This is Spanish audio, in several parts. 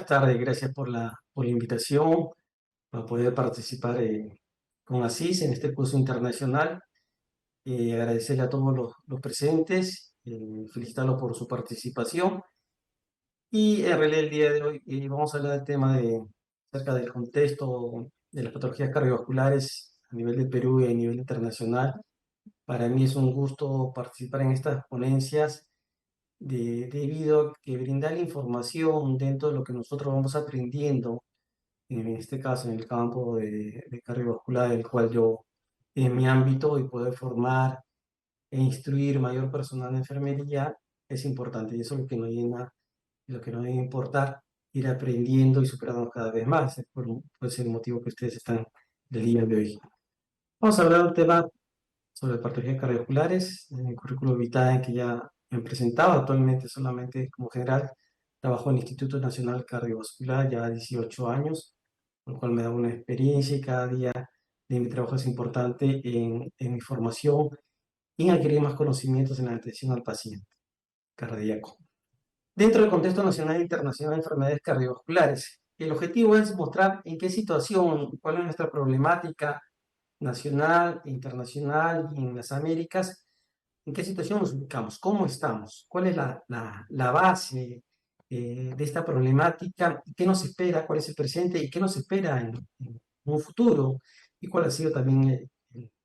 Buenas tardes, gracias por la invitación para poder participar con ASIS en este curso internacional. Agradecerle a todos los presentes, felicitarlos por su participación. Y en realidad el día de hoy vamos a hablar del tema acerca del contexto de las patologías cardiovasculares a nivel de Perú y a nivel internacional. Para mí es un gusto participar en estas ponencias debido a que brindar la información dentro de lo que nosotros vamos aprendiendo en este caso en el campo de cardiovascular, el cual yo, en mi ámbito, y poder formar e instruir mayor personal de enfermería es importante. Y eso es lo que nos llena, lo que nos debe importar, ir aprendiendo y superando cada vez más. Es el motivo que ustedes están del día de hoy. Vamos a hablar de un tema sobre patologías cardiovasculares, en el currículo vitae que ya me he presentado. Actualmente solamente como general trabajo en el Instituto Nacional Cardiovascular ya 18 años, lo cual me da una experiencia y cada día de mi trabajo es importante en mi formación y en adquirir más conocimientos en la atención al paciente cardíaco. Dentro del contexto nacional e internacional de enfermedades cardiovasculares, el objetivo es mostrar en qué situación, cuál es nuestra problemática nacional, internacional y en las Américas, en qué situación nos ubicamos, cómo estamos, cuál es la base de esta problemática, qué nos espera, cuál es el presente y qué nos espera en un futuro y cuál ha sido también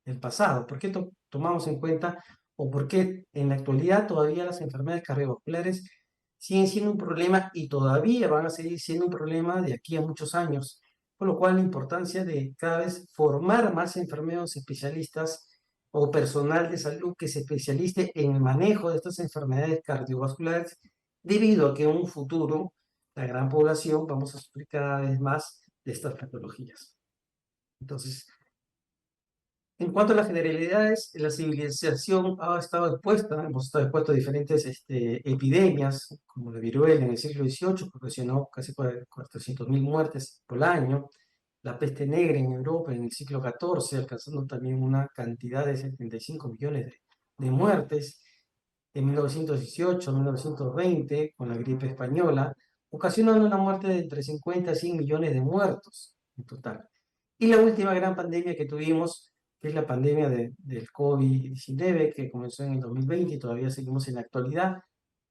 el pasado. ¿Por qué tomamos en cuenta o por qué en la actualidad todavía las enfermedades cardiovasculares siguen siendo un problema y todavía van a seguir siendo un problema de aquí a muchos años? Con lo cual la importancia de cada vez formar más enfermeros especialistas o personal de salud que se especialice en el manejo de estas enfermedades cardiovasculares, debido a que en un futuro la gran población vamos a sufrir cada vez más de estas patologías. Entonces, en cuanto a las generalidades, la civilización ha estado expuesta, hemos estado expuestos a diferentes epidemias, como la viruela en el siglo XVIII, que ocasionó casi 400.000 muertes por año, la peste negra en Europa en el siglo XIV, alcanzando también una cantidad de 75 millones de muertes, en 1918, 1920, con la gripe española, ocasionando una muerte de entre 50 y 100 millones de muertos en total. Y la última gran pandemia que tuvimos, que es la pandemia del COVID-19, que comenzó en el 2020 y todavía seguimos en la actualidad,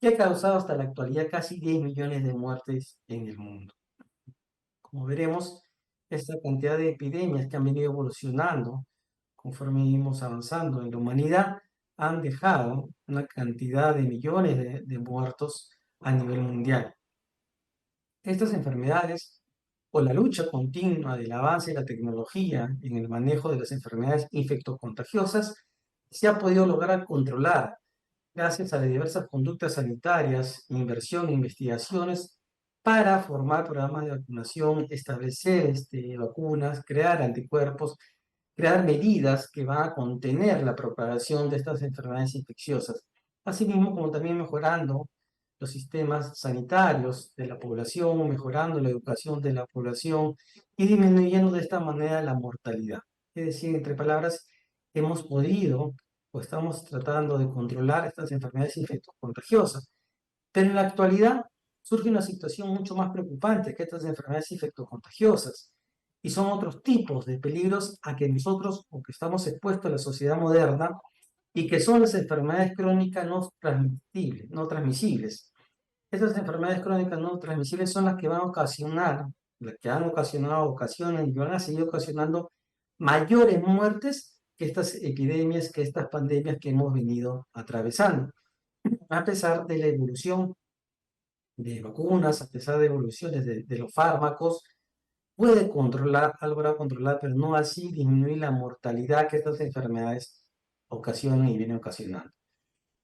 que ha causado hasta la actualidad casi 10 millones de muertes en el mundo. Como veremos, esta cantidad de epidemias que han venido evolucionando conforme vamos avanzando en la humanidad han dejado una cantidad de millones de muertos a nivel mundial. Estas enfermedades o la lucha continua del avance de la tecnología en el manejo de las enfermedades infectocontagiosas se ha podido lograr controlar gracias a las diversas conductas sanitarias, inversión e investigaciones para formar programas de vacunación, establecer vacunas, crear anticuerpos, crear medidas que van a contener la propagación de estas enfermedades infecciosas. Asimismo, como también mejorando los sistemas sanitarios de la población, mejorando la educación de la población y disminuyendo de esta manera la mortalidad. Es decir, entre palabras, hemos podido o estamos tratando de controlar estas enfermedades infectocontagiosas. Pero en la actualidad surge una situación mucho más preocupante que estas enfermedades infectocontagiosas. Y son otros tipos de peligros a que nosotros o que estamos expuestos a la sociedad moderna y que son las enfermedades crónicas no transmisibles. Estas enfermedades crónicas no transmisibles son las que van a ocasionar, las que han ocasionado, ocasionan y van a seguir ocasionando mayores muertes que estas epidemias, que estas pandemias que hemos venido atravesando. A pesar de la evolución de vacunas, a pesar de evoluciones de los fármacos, puede controlar, algo a controlar, pero no así disminuir la mortalidad que estas enfermedades ocasionan y vienen ocasionando.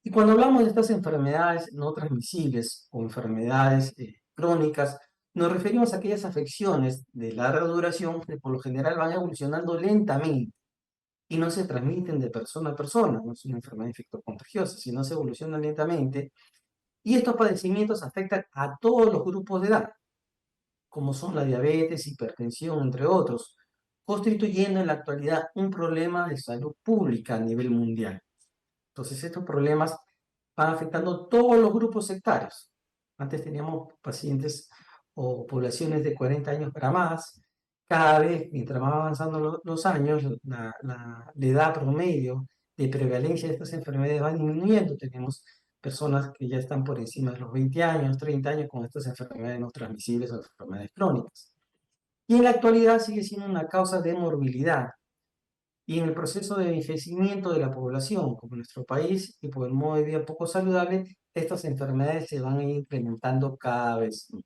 Y cuando hablamos de estas enfermedades no transmisibles o enfermedades crónicas, nos referimos a aquellas afecciones de larga duración que por lo general van evolucionando lentamente y no se transmiten de persona a persona. No es una enfermedad infectocontagiosa, sino se evoluciona lentamente. Y estos padecimientos afectan a todos los grupos de edad, como son la diabetes, hipertensión, entre otros, constituyendo en la actualidad un problema de salud pública a nivel mundial. Entonces, estos problemas van afectando todos los grupos sectarios. Antes teníamos pacientes o poblaciones de 40 años para más. Cada vez, mientras más avanzando los años, la edad promedio de prevalencia de estas enfermedades va disminuyendo. Tenemos personas que ya están por encima de los 20 años, 30 años con estas enfermedades no transmisibles o enfermedades crónicas. Y en la actualidad sigue siendo una causa de morbilidad. Y en el proceso de envejecimiento de la población, como en nuestro país, y por el modo de vida poco saludable, estas enfermedades se van a ir incrementando cada vez más.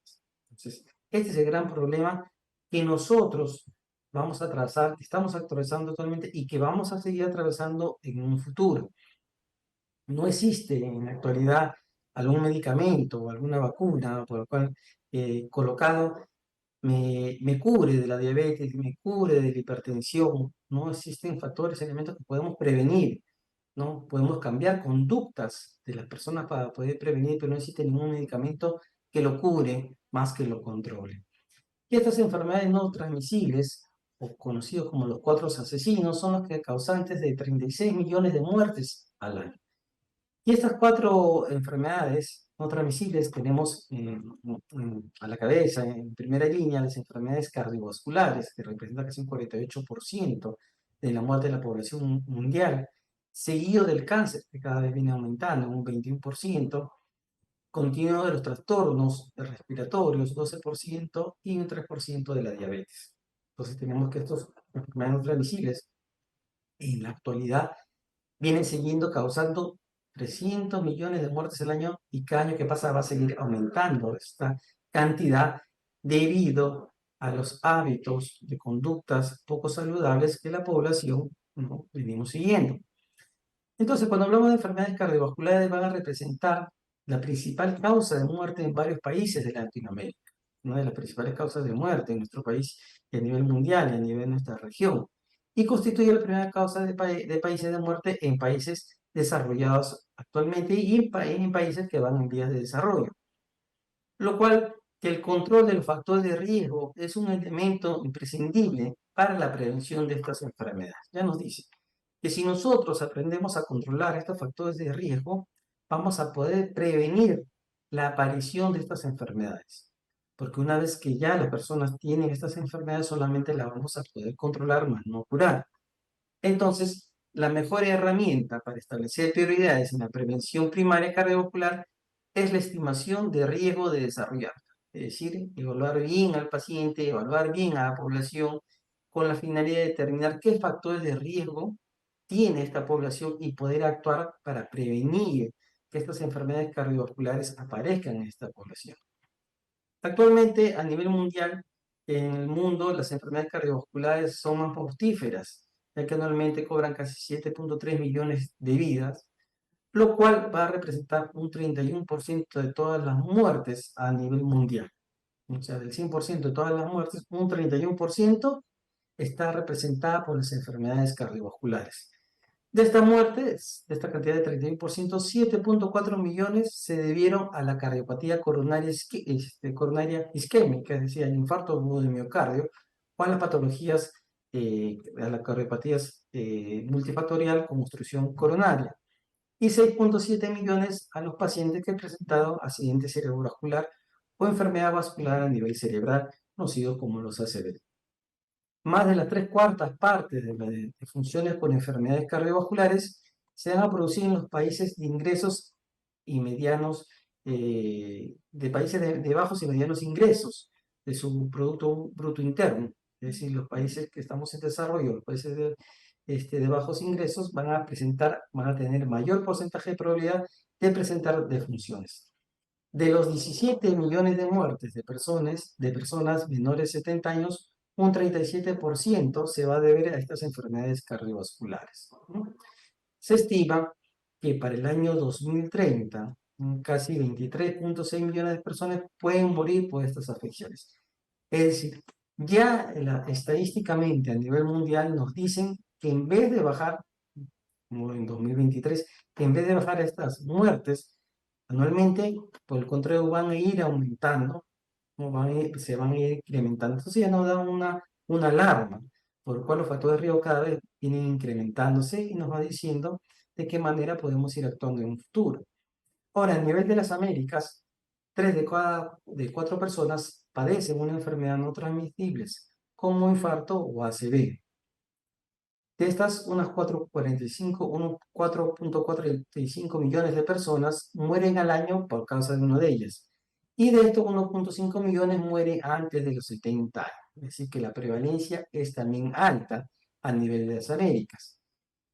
Entonces, este es el gran problema que nosotros vamos a atravesar, que estamos atravesando actualmente y que vamos a seguir atravesando en un futuro. No existe en la actualidad algún medicamento o alguna vacuna por el cual colocado me cubre de la diabetes, me cubre de la hipertensión. No existen factores, elementos que podemos prevenir, ¿no? Podemos cambiar conductas de las personas para poder prevenir, pero no existe ningún medicamento que lo cure más que lo controle. Y estas enfermedades no transmisibles, o conocidos como los cuatro asesinos, son los que causantes de 36 millones de muertes al año. Y estas cuatro enfermedades no transmisibles tenemos a la cabeza, en primera línea, las enfermedades cardiovasculares, que representan casi un 48% de la muerte de la población mundial, seguido del cáncer, que cada vez viene aumentando, un 21%, continuo de los trastornos respiratorios, 12%, y un 3% de la diabetes. Entonces tenemos que estas enfermedades no transmisibles en la actualidad vienen siguiendo causando 300 millones de muertes al año, y cada año que pasa va a seguir aumentando esta cantidad debido a los hábitos de conductas poco saludables que la población, ¿no?, venimos siguiendo. Entonces, cuando hablamos de enfermedades cardiovasculares, van a representar la principal causa de muerte en varios países de Latinoamérica, una de las principales causas de muerte en nuestro país y a nivel mundial y a nivel de nuestra región, y constituye la primera causa de países de muerte en países desarrollados actualmente y en países que van en vías de desarrollo. Lo cual, que el control de los factores de riesgo es un elemento imprescindible para la prevención de estas enfermedades. Ya nos dice que si nosotros aprendemos a controlar estos factores de riesgo, vamos a poder prevenir la aparición de estas enfermedades. Porque una vez que ya las personas tienen estas enfermedades, solamente las vamos a poder controlar, más no curar. Entonces, la mejor herramienta para establecer prioridades en la prevención primaria cardiovascular es la estimación de riesgo de desarrollar. Es decir, evaluar bien al paciente, evaluar bien a la población, con la finalidad de determinar qué factores de riesgo tiene esta población y poder actuar para prevenir que estas enfermedades cardiovasculares aparezcan en esta población. Actualmente, a nivel mundial, en el mundo, las enfermedades cardiovasculares son más mortíferas, ya que anualmente cobran casi 7.3 millones de vidas, lo cual va a representar un 31% de todas las muertes a nivel mundial. O sea, del 100% de todas las muertes, un 31% está representada por las enfermedades cardiovasculares. De esta muerte, de esta cantidad de 31%, 7.4 millones se debieron a la cardiopatía coronaria isquémica, es decir, al infarto agudo de miocardio, o a las patologías, a las cardiopatías multifactorial con obstrucción coronaria. Y 6.7 millones a los pacientes que han presentado accidente cerebrovascular o enfermedad vascular a nivel cerebral, conocidos como los ACV. Más de las 3/4 partes de las funciones con enfermedades cardiovasculares se van a producir en los países de ingresos y medianos, de países de bajos y medianos ingresos de su Producto Bruto Interno. Es decir, los países que estamos en desarrollo, los países de bajos ingresos van a tener mayor porcentaje de probabilidad de presentar defunciones. De los 17 millones de muertes de personas menores de 70 años, un 37% se va a deber a estas enfermedades cardiovasculares, ¿no? Se estima que para el año 2030, casi 23.6 millones de personas pueden morir por estas afecciones. Es decir, ya estadísticamente a nivel mundial nos dicen que en vez de bajar, como en 2023, que en vez de bajar estas muertes anualmente, por el contrario, van a ir aumentando, ¿no? Se van a ir incrementando. Entonces ya nos da una alarma, por lo cual los factores de riesgo cada vez vienen incrementándose y nos va diciendo de qué manera podemos ir actuando en un futuro. Ahora, a nivel de las Américas, 3 de 4 personas padecen una enfermedad no transmisible, como infarto o ACV. De estas, unos 4.45 millones de personas mueren al año por causa de una de ellas. Y de estos, 1.5 millones mueren antes de los 70 años. Es decir, que la prevalencia es también alta a nivel de las Américas.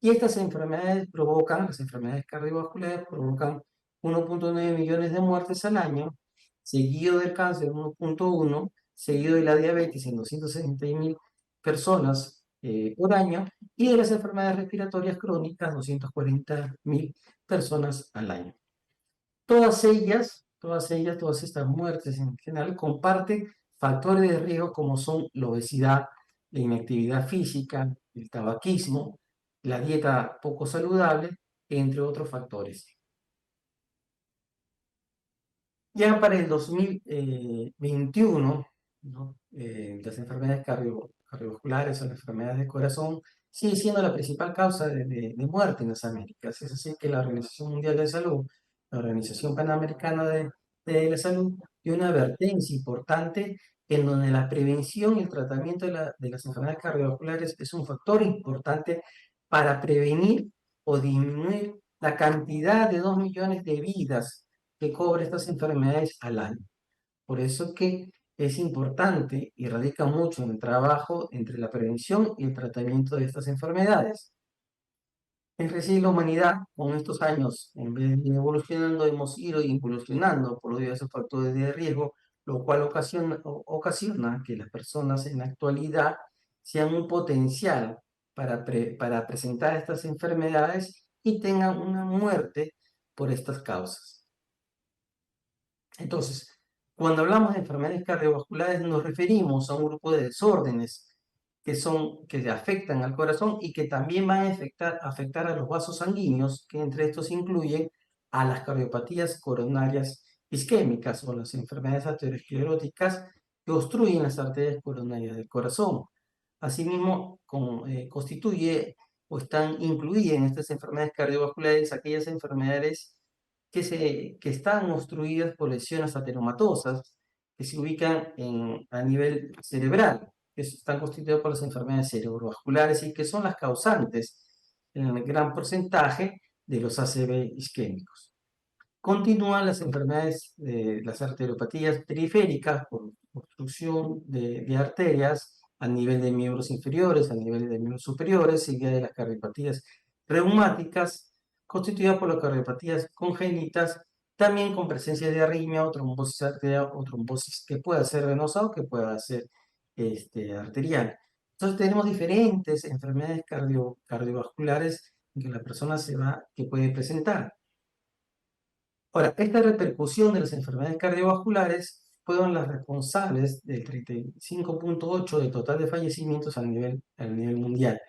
Y estas enfermedades las enfermedades cardiovasculares provocan 1.9 millones de muertes al año, seguido del cáncer 1.1, seguido de la diabetes en 260.000 personas por año, y de las enfermedades respiratorias crónicas 240.000 personas al año. Todas estas muertes en general comparten factores de riesgo como son la obesidad, la inactividad física, el tabaquismo, la dieta poco saludable, entre otros factores. Ya para el 2021, ¿no? Las enfermedades cardiovasculares o las enfermedades del corazón sigue siendo la principal causa de muerte en las Américas. Es así que la Organización Mundial de Salud, la Organización Panamericana de la Salud, dio una advertencia importante en donde la prevención y el tratamiento de las enfermedades cardiovasculares es un factor importante para prevenir o disminuir la cantidad de 2 millones de vidas que cobra estas enfermedades al año. Por eso que es importante y radica mucho en el trabajo entre la prevención y el tratamiento de estas enfermedades. Es decir, la humanidad con estos años, en vez de ir evolucionando, hemos ido involucionando por diversos factores de riesgo, lo cual ocasiona que las personas en la actualidad sean un potencial para presentar estas enfermedades y tengan una muerte por estas causas. Entonces, cuando hablamos de enfermedades cardiovasculares nos referimos a un grupo de desórdenes que afectan al corazón y que también van a afectar a los vasos sanguíneos, que entre estos incluyen a las cardiopatías coronarias isquémicas o las enfermedades ateroscleróticas que obstruyen las arterias coronarias del corazón. Asimismo, constituye o están incluidas en estas enfermedades cardiovasculares aquellas enfermedades que están obstruidas por lesiones ateromatosas que se ubican a nivel cerebral, que están constituidas por las enfermedades cerebrovasculares y que son las causantes en el gran porcentaje de los ACV isquémicos. Continúan las enfermedades de las arteriopatías periféricas por obstrucción de arterias a nivel de miembros inferiores, a nivel de miembros superiores, seguida de las cardiopatías reumáticas, constituidas por las cardiopatías congénitas, también con presencia de arritmia o trombosis arterial o trombosis que pueda ser venosa o que pueda ser arterial. Entonces tenemos diferentes enfermedades cardiovasculares que la persona que puede presentar. Ahora, esta repercusión de las enfermedades cardiovasculares fueron las responsables del 35.8% del total de fallecimientos a nivel mundial.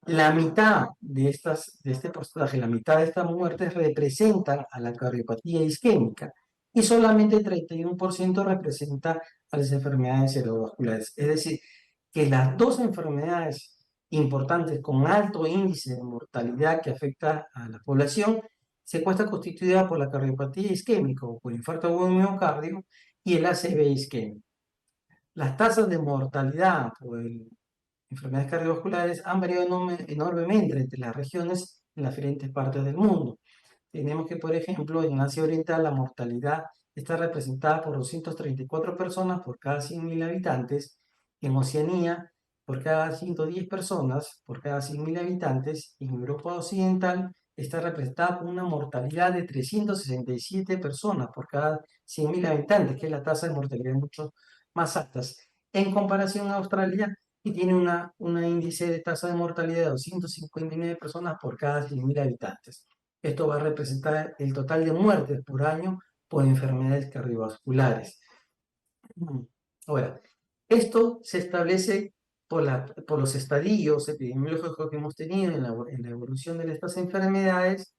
La mitad de este porcentaje, la mitad de estas muertes representan a la cardiopatía isquémica y solamente el 31% representa a las enfermedades cerebrovasculares. Es decir, que las dos enfermedades importantes con alto índice de mortalidad que afecta a la población se encuentra constituida por la cardiopatía isquémica o por infarto agudo de miocardio y el ACV isquémico. Las tasas de mortalidad por enfermedades cardiovasculares han variado enormemente entre las regiones en las diferentes partes del mundo. Tenemos que, por ejemplo, en Asia Oriental la mortalidad está representada por 234 personas por cada 100.000 habitantes, en Oceanía por cada 110 personas por cada 100.000 habitantes, y en Europa Occidental está representada por una mortalidad de 367 personas por cada 100.000 habitantes, que es la tasa de mortalidad mucho más alta. En comparación a Australia, que tiene un índice de tasa de mortalidad de 259 personas por cada 100.000 habitantes. Esto va a representar el total de muertes por año por enfermedades cardiovasculares. Ahora, esto se establece por los estadios epidemiológicos que hemos tenido en la evolución de estas enfermedades,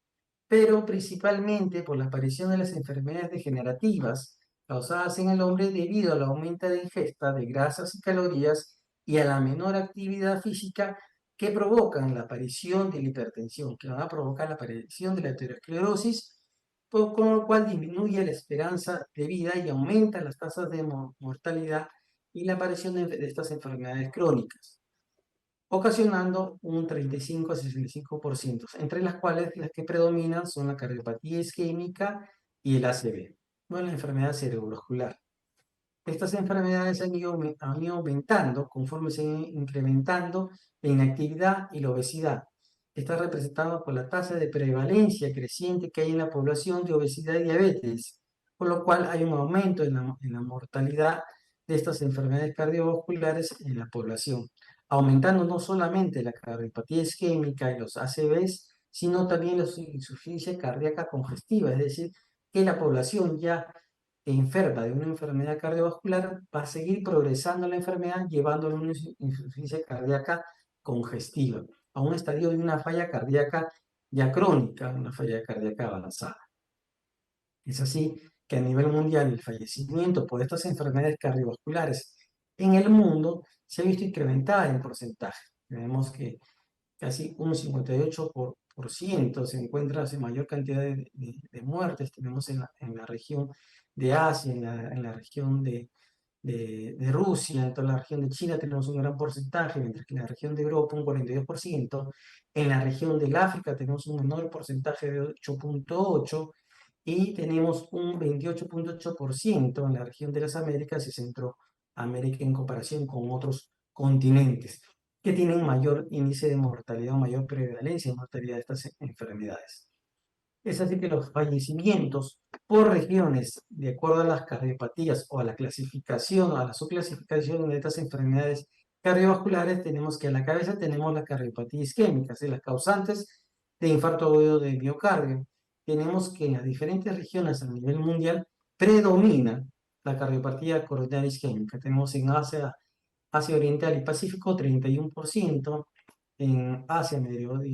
pero principalmente por la aparición de las enfermedades degenerativas causadas en el hombre debido al aumento de ingesta de grasas y calorías y a la menor actividad física que provocan la aparición de la hipertensión, que van a provocar la aparición de la aterosclerosis con lo cual disminuye la esperanza de vida y aumenta las tasas de mortalidad y la aparición de estas enfermedades crónicas, ocasionando un 35 a 65%, entre las cuales las que predominan son la cardiopatía isquémica y el ACV, o la enfermedad cerebrovascular. Estas enfermedades han ido aumentando conforme se han incrementando la inactividad y la obesidad. Está representado por la tasa de prevalencia creciente que hay en la población de obesidad y diabetes, por lo cual hay un aumento en la mortalidad de estas enfermedades cardiovasculares en la población, aumentando no solamente la cardiopatía isquémica y los ACVs, sino también la insuficiencia cardíaca congestiva, es decir, que la población ya enferma de una enfermedad cardiovascular va a seguir progresando la enfermedad llevándolo a una insuficiencia cardíaca congestiva, a un estadio de una falla cardíaca ya crónica, una falla cardíaca avanzada. Es así que a nivel mundial el fallecimiento por estas enfermedades cardiovasculares en el mundo se ha visto incrementada en porcentaje. Vemos que casi un 58% se encuentra en mayor cantidad de muertes. Tenemos en la región de Asia, en la región de Rusia, en toda la región de China tenemos un gran porcentaje, mientras que en la región de Europa un 42%, en la región del África tenemos un menor porcentaje de 8,8%, y tenemos un 28,8% en la región de las Américas y Centroamérica en comparación con otros continentes que tienen mayor índice de mortalidad o mayor prevalencia de mortalidad de estas enfermedades. Es así que los fallecimientos por regiones, de acuerdo a las cardiopatías o a la clasificación o a la subclasificación de estas enfermedades cardiovasculares, tenemos que a la cabeza tenemos la cardiopatía isquémica, es decir, las causantes de infarto agudo de miocardio. Tenemos que en las diferentes regiones a nivel mundial predomina la cardiopatía coronaria isquémica. Tenemos en Asia Oriental y Pacífico 31%, en Asia meridional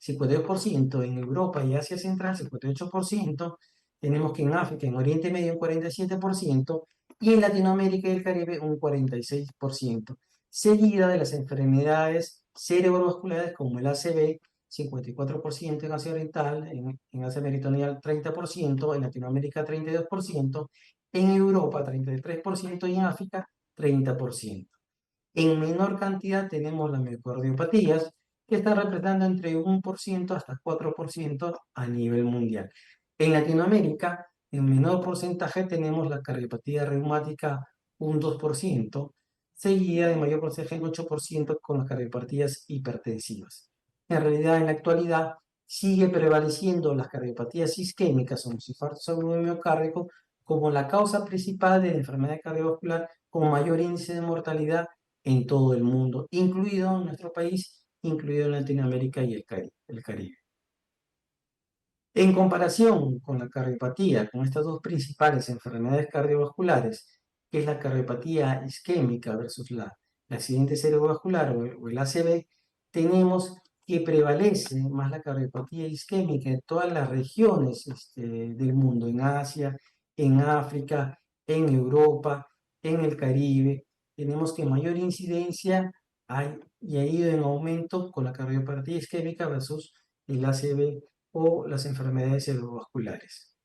52%, en Europa y Asia Central 58%, tenemos que en África, en Oriente Medio un 47%, y en Latinoamérica y el Caribe un 46%, seguida de las enfermedades cerebrovasculares como el ACV, 54% en Asia Oriental, en Asia Meridional 30%, en Latinoamérica 32%, en Europa 33% y en África 30%. En menor cantidad tenemos las miocardiopatías, que están representando entre 1% hasta 4% a nivel mundial. En Latinoamérica, en menor porcentaje tenemos la cardiopatía reumática un 2%, seguida de mayor porcentaje en 8% con las cardiopatías hipertensivas. En realidad, en la actualidad, sigue prevaleciendo las cardiopatías isquémicas o los infartos agudos miocárdicos como la causa principal de la enfermedad cardiovascular con mayor índice de mortalidad en todo el mundo, incluido en nuestro país, incluido en Latinoamérica y el Caribe. En comparación con la cardiopatía, con estas dos principales enfermedades cardiovasculares, que es la cardiopatía isquémica versus el accidente cerebrovascular o el ACV, tenemos que prevalece más la cardiopatía isquémica en todas las regiones del mundo, en Asia, en África, en Europa, en el Caribe. Tenemos que mayor incidencia hay y ha ido en aumento con la cardiopatía isquémica versus el ACV o las enfermedades cerebrovasculares.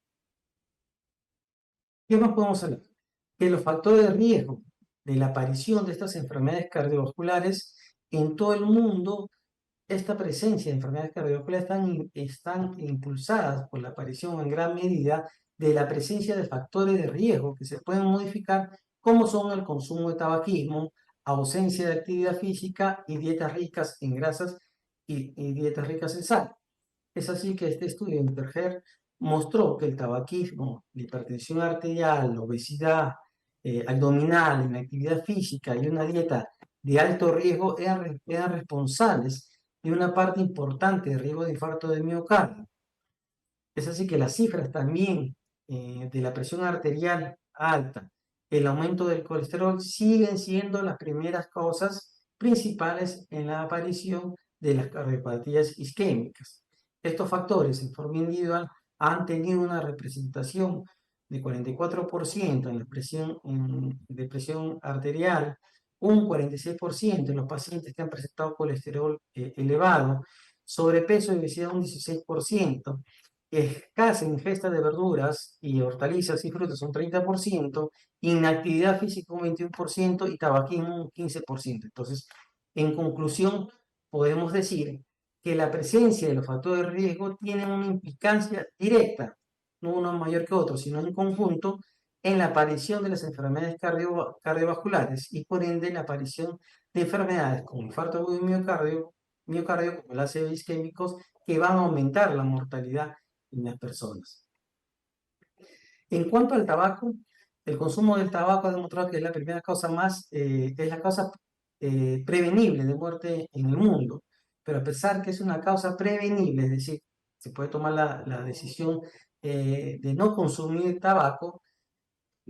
¿Qué más podemos hablar? Que los factores de riesgo de la aparición de estas enfermedades cardiovasculares en todo el mundo, esta presencia de enfermedades cardiovasculares están impulsadas por la aparición en gran medida de la presencia de factores de riesgo que se pueden modificar, como son el consumo de tabaquismo, ausencia de actividad física y dietas ricas en grasas y dietas ricas en sal. Es así que este estudio de Interher mostró que el tabaquismo, la hipertensión arterial, la obesidad abdominal, inactividad física y una dieta de alto riesgo eran responsables de una parte importante de riesgo de infarto de miocardio. Es así que las cifras también de la presión arterial alta, el aumento del colesterol, siguen siendo las primeras causas principales en la aparición de las cardiopatías isquémicas. Estos factores en forma individual han tenido una representación de 44% en la de presión arterial, un 46% en los pacientes que han presentado colesterol elevado, sobrepeso y obesidad un 16%, escasa ingesta de verduras y hortalizas y frutas un 30%, inactividad física un 21% y tabaquismo un 15%. Entonces, en conclusión, podemos decir que la presencia de los factores de riesgo tiene una implicancia directa, no uno mayor que otro, sino en conjunto, en la aparición de las enfermedades cardiovasculares y por ende la aparición de enfermedades como infarto agudo de miocardio, como el ácido isquémicos, que van a aumentar la mortalidad en las personas. En cuanto al tabaco, el consumo del tabaco ha demostrado que es la primera causa es la causa prevenible de muerte en el mundo, pero a pesar que es una causa prevenible, es decir, se puede tomar la decisión de no consumir tabaco,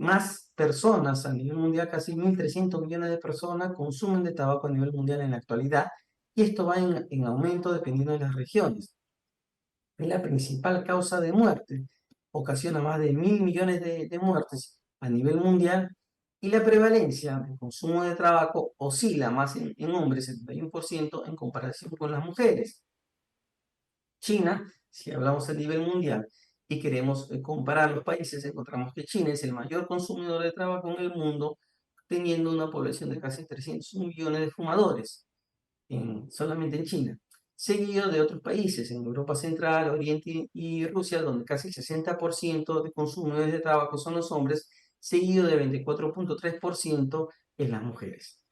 más personas a nivel mundial, casi 1.300 millones de personas consumen de tabaco a nivel mundial en la actualidad, y esto va en aumento dependiendo de las regiones. Es la principal causa de muerte, ocasiona más de 1.000 millones de muertes a nivel mundial, y la prevalencia del consumo de tabaco oscila más en hombres, 71%, en comparación con las mujeres. China, si hablamos a nivel mundial y queremos comparar los países, encontramos que China es el mayor consumidor de tabaco en el mundo, teniendo una población de casi 300 millones de fumadores solamente en China, seguido de otros países en Europa Central, Oriente y Rusia, donde casi el 60% de consumidores de tabaco son los hombres, seguido de 24.3% en las mujeres.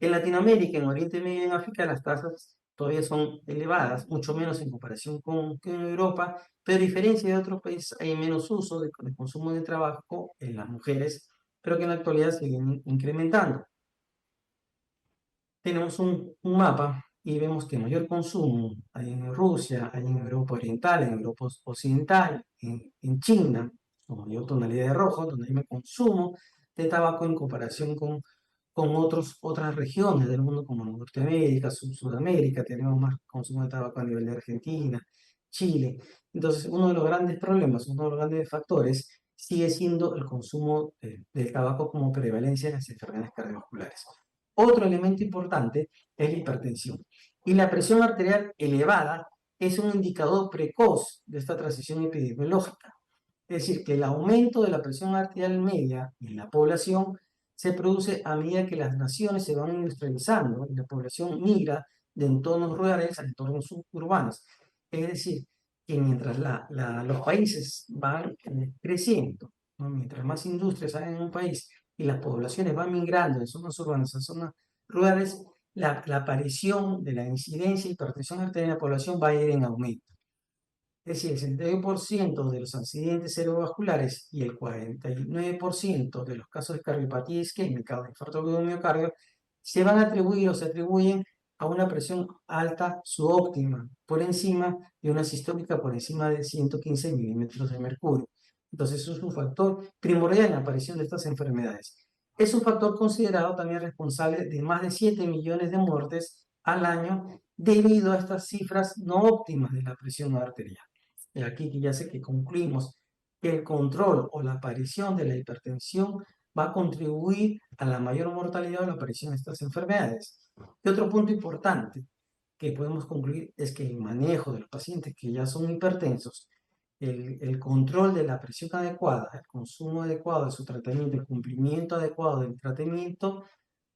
En Latinoamérica, en Oriente Medio y en África, las tasas todavía son elevadas, mucho menos en comparación con Europa, pero a diferencia de otros países hay menos uso de consumo de tabaco en las mujeres, pero que en la actualidad siguen incrementando. Tenemos un mapa y vemos que mayor consumo hay en Rusia, hay en Europa Oriental, en Europa Occidental, en China, con mayor tonalidad de rojo, donde hay más consumo de tabaco en comparación con otras regiones del mundo como Norteamérica, Sudamérica, tenemos más consumo de tabaco a nivel de Argentina, Chile. Entonces, uno de los grandes problemas, uno de los grandes factores sigue siendo el consumo del tabaco como prevalencia en las enfermedades cardiovasculares. Otro elemento importante es la hipertensión. Y la presión arterial elevada es un indicador precoz de esta transición epidemiológica. Es decir, que el aumento de la presión arterial media en la población se produce a medida que las naciones se van industrializando y la población migra de entornos rurales a entornos suburbanos. Es decir, que mientras los países van creciendo, ¿no? Mientras más industrias hay en un país y las poblaciones van migrando de zonas urbanas a zonas rurales, la aparición de la incidencia y hipertensión arterial en la población va a ir en aumento. Es decir, el 69% de los accidentes cerebrovasculares y el 49% de los casos de cardiopatía isquémica o de infarto agudo de miocardio se van a atribuir o se atribuyen a una presión alta subóptima, por encima de una sistólica por encima de 115 milímetros de mercurio. Entonces, eso es un factor primordial en la aparición de estas enfermedades. Es un factor considerado también responsable de más de 7 millones de muertes al año debido a estas cifras no óptimas de la presión arterial. Y aquí ya sé que concluimos que el control o la aparición de la hipertensión va a contribuir a la mayor mortalidad o la aparición de estas enfermedades. Y otro punto importante que podemos concluir es que el manejo de los pacientes que ya son hipertensos, el control de la presión adecuada, el consumo adecuado de su tratamiento, el cumplimiento adecuado del tratamiento,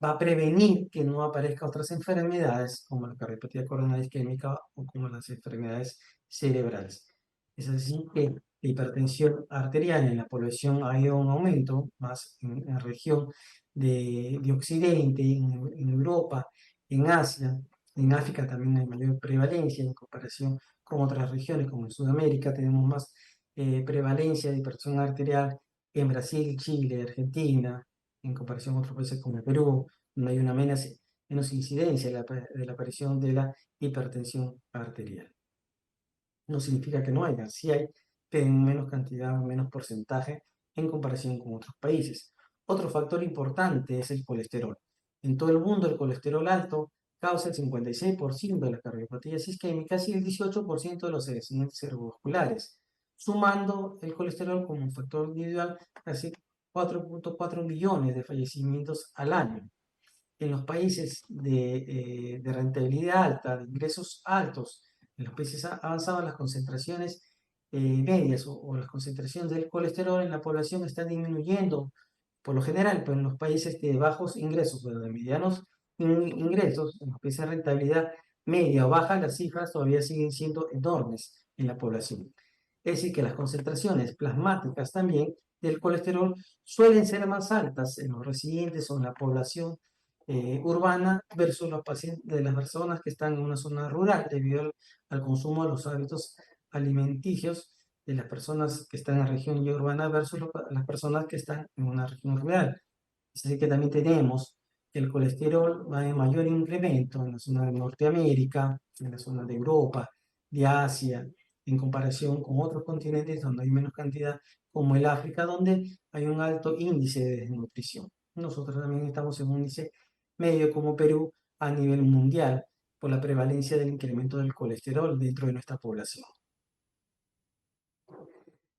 va a prevenir que no aparezcan otras enfermedades como la cardiopatía coronaria isquémica o como las enfermedades cerebrales. Es así que la hipertensión arterial en la población ha ido en aumento, más en la región de Occidente, en Europa, en Asia, en África también hay mayor prevalencia en comparación con otras regiones, como en Sudamérica tenemos más prevalencia de hipertensión arterial en Brasil, Chile, Argentina, en comparación con otros países como Perú, donde hay una menos incidencia de la aparición de la hipertensión arterial. No significa que no haya, sí hay, pero en menos cantidad o menos porcentaje en comparación con otros países. Otro factor importante es el colesterol. En todo el mundo el colesterol alto causa el 56% de las cardiopatías isquémicas y el 18% de los accidentes cerebrovasculares, sumando el colesterol como un factor individual casi 4.4 millones de fallecimientos al año. En los países de rentabilidad alta, de ingresos altos, En los países avanzados las concentraciones medias o las concentraciones del colesterol en la población están disminuyendo por lo general, pero en los países de bajos ingresos o de medianos ingresos, en los países de rentabilidad media o baja, las cifras todavía siguen siendo enormes en la población. Es decir, que las concentraciones plasmáticas también del colesterol suelen ser más altas en los residentes o en la población urbana versus los pacientes de las personas que están en una zona rural debido al consumo de los hábitos alimenticios de las personas que están en la región urbana versus las personas que están en una región rural. Es decir, que también tenemos que el colesterol va en mayor incremento en la zona de Norteamérica, en la zona de Europa, de Asia, en comparación con otros continentes donde hay menos cantidad, como el África, donde hay un alto índice de desnutrición. Nosotros también estamos en un índice medio como Perú a nivel mundial por la prevalencia del incremento del colesterol dentro de nuestra población.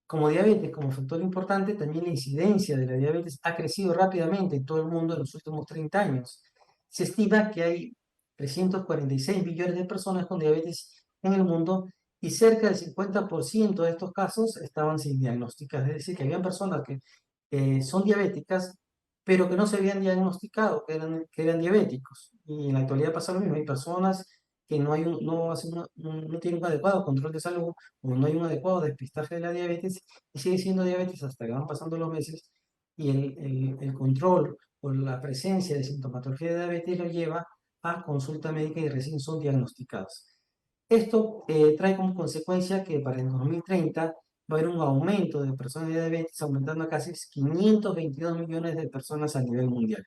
Como diabetes, como factor importante, también la incidencia de la diabetes ha crecido rápidamente en todo el mundo en los últimos 30 años. Se estima que hay 346 millones de personas con diabetes en el mundo y cerca del 50% de estos casos estaban sin diagnósticas. Es decir, que habían personas que son diabéticas, pero que no se habían diagnosticado que eran diabéticos. Y en la actualidad pasa lo mismo. Hay personas que no tienen un adecuado control de salud o no hay un adecuado despistaje de la diabetes y sigue siendo diabetes hasta que van pasando los meses y el control o la presencia de sintomatología de diabetes lo lleva a consulta médica y recién son diagnosticados. Esto trae como consecuencia que para el 2030 va a haber un aumento de personas de diabetes, aumentando a casi 522 millones de personas a nivel mundial.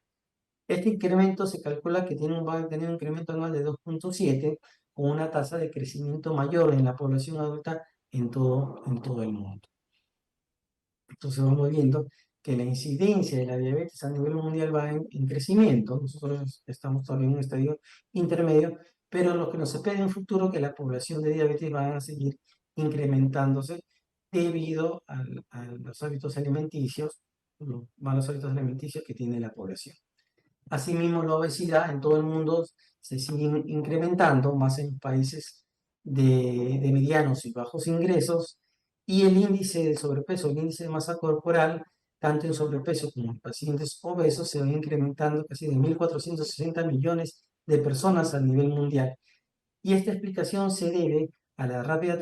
Este incremento se calcula que va a tener un incremento anual de 2,7 con una tasa de crecimiento mayor en la población adulta en todo el mundo. Entonces vamos viendo que la incidencia de la diabetes a nivel mundial va en crecimiento. Nosotros estamos todavía en un estadio intermedio, pero lo que nos espera en un futuro es que la población de diabetes va a seguir incrementándose debido a los hábitos alimenticios, los malos hábitos alimenticios que tiene la población. Asimismo, la obesidad en todo el mundo se sigue incrementando, más en países de medianos y bajos ingresos, y el índice de sobrepeso, el índice de masa corporal, tanto en sobrepeso como en pacientes obesos, se va incrementando casi de 1.460 millones de personas a nivel mundial. Y esta explicación se debe a la rápida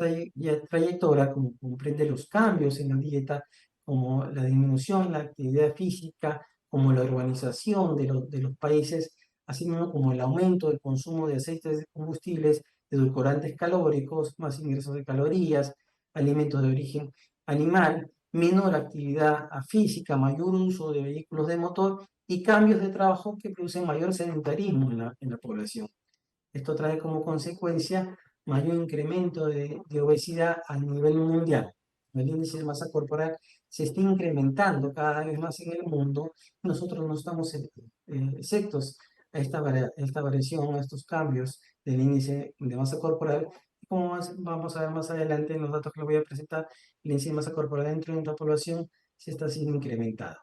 trayectoria, como comprende los cambios en la dieta, como la disminución en la actividad física, como la urbanización de los países, así mismo como el aumento del consumo de aceites de combustibles, edulcorantes calóricos, más ingresos de calorías, alimentos de origen animal, menor actividad física, mayor uso de vehículos de motor y cambios de trabajo que producen mayor sedentarismo en la población. Esto trae como consecuencia mayor incremento de obesidad a nivel mundial. El índice de masa corporal se está incrementando cada vez más en el mundo. Nosotros no estamos exentos a esta variación, a estos cambios del índice de masa corporal. Como vamos a ver más adelante en los datos que les voy a presentar, el índice de masa corporal dentro de nuestra población se está siendo incrementado.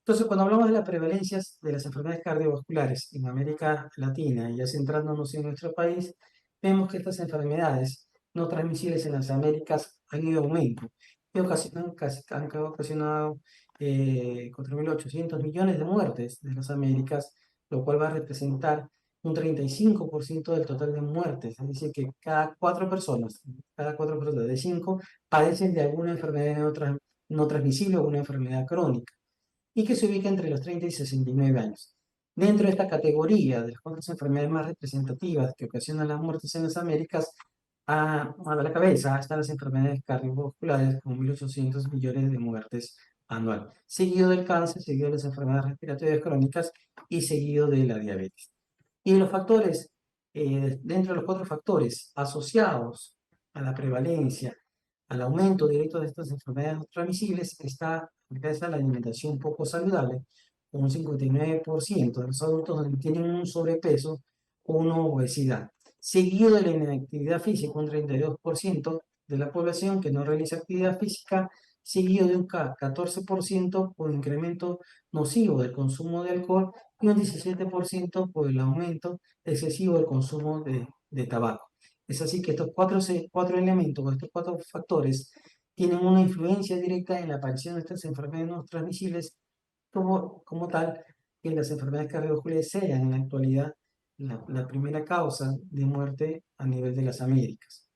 Entonces, cuando hablamos de las prevalencias de las enfermedades cardiovasculares en América Latina y ya centrándonos en nuestro país, vemos que estas enfermedades no transmisibles en las Américas han ido en aumento y han ocasionado 4.800 millones de muertes de las Américas, lo cual va a representar un 35% del total de muertes. Es decir, que cada cuatro personas de cinco padecen de alguna enfermedad no transmisible o una enfermedad crónica y que se ubica entre los 30 y 69 años. Dentro de esta categoría de las cuatro enfermedades más representativas que ocasionan las muertes en las Américas, a la cabeza están las enfermedades cardiovasculares con 1.800 millones de muertes anual, seguido del cáncer, seguido de las enfermedades respiratorias crónicas y seguido de la diabetes. Y los factores, dentro de los cuatro factores asociados a la prevalencia, al aumento directo de estas enfermedades transmisibles, está la alimentación poco saludable, con un 59% de los adultos tienen un sobrepeso o una obesidad, seguido de la inactividad física, un 32% de la población que no realiza actividad física, seguido de un 14% por incremento nocivo del consumo de alcohol y un 17% por el aumento excesivo del consumo de tabaco. Es así que estos cuatro elementos, o estos cuatro factores, tienen una influencia directa en la aparición de estas enfermedades no transmisibles como tal, que las enfermedades cardiovasculares sean en la actualidad la primera causa de muerte a nivel de las Américas.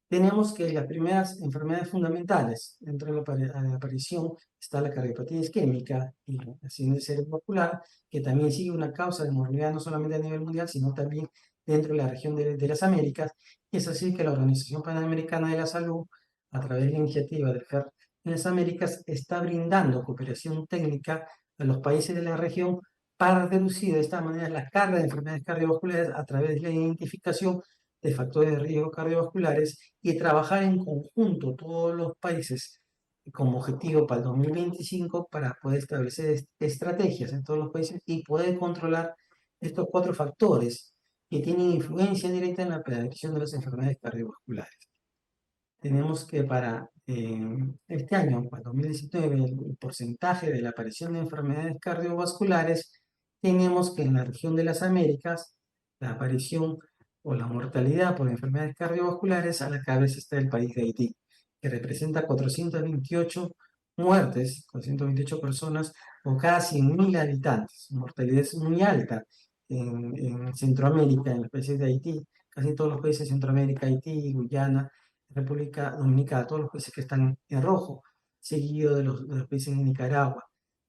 Tenemos que las primeras enfermedades fundamentales dentro de la aparición está la cardiopatía isquémica y la accidente cerebrovascular, que también sigue una causa de morbilidad no solamente a nivel mundial, sino también dentro de la región de las Américas. Y es así que la Organización Panamericana de la Salud, a través de la iniciativa del FER en las Américas, está brindando cooperación técnica a los países de la región para reducir de esta manera la carga de enfermedades cardiovasculares a través de la identificación de factores de riesgo cardiovasculares y trabajar en conjunto todos los países como objetivo para el 2025 para poder establecer estrategias en todos los países y poder controlar estos cuatro factores que tienen influencia directa en la predicción de las enfermedades cardiovasculares. Tenemos que para este año, para 2019, el porcentaje de la aparición de enfermedades cardiovasculares, tenemos que en la región de las Américas, la aparición o la mortalidad por enfermedades cardiovasculares a la cabeza está el país de Haití, que representa 428 muertes, 428 personas por cada 100.000 habitantes. Mortalidad es muy alta en Centroamérica, en los países de Haití, casi todos los países de Centroamérica, Haití, Guyana, República Dominicana, todos los países que están en rojo, seguido de los países de Nicaragua.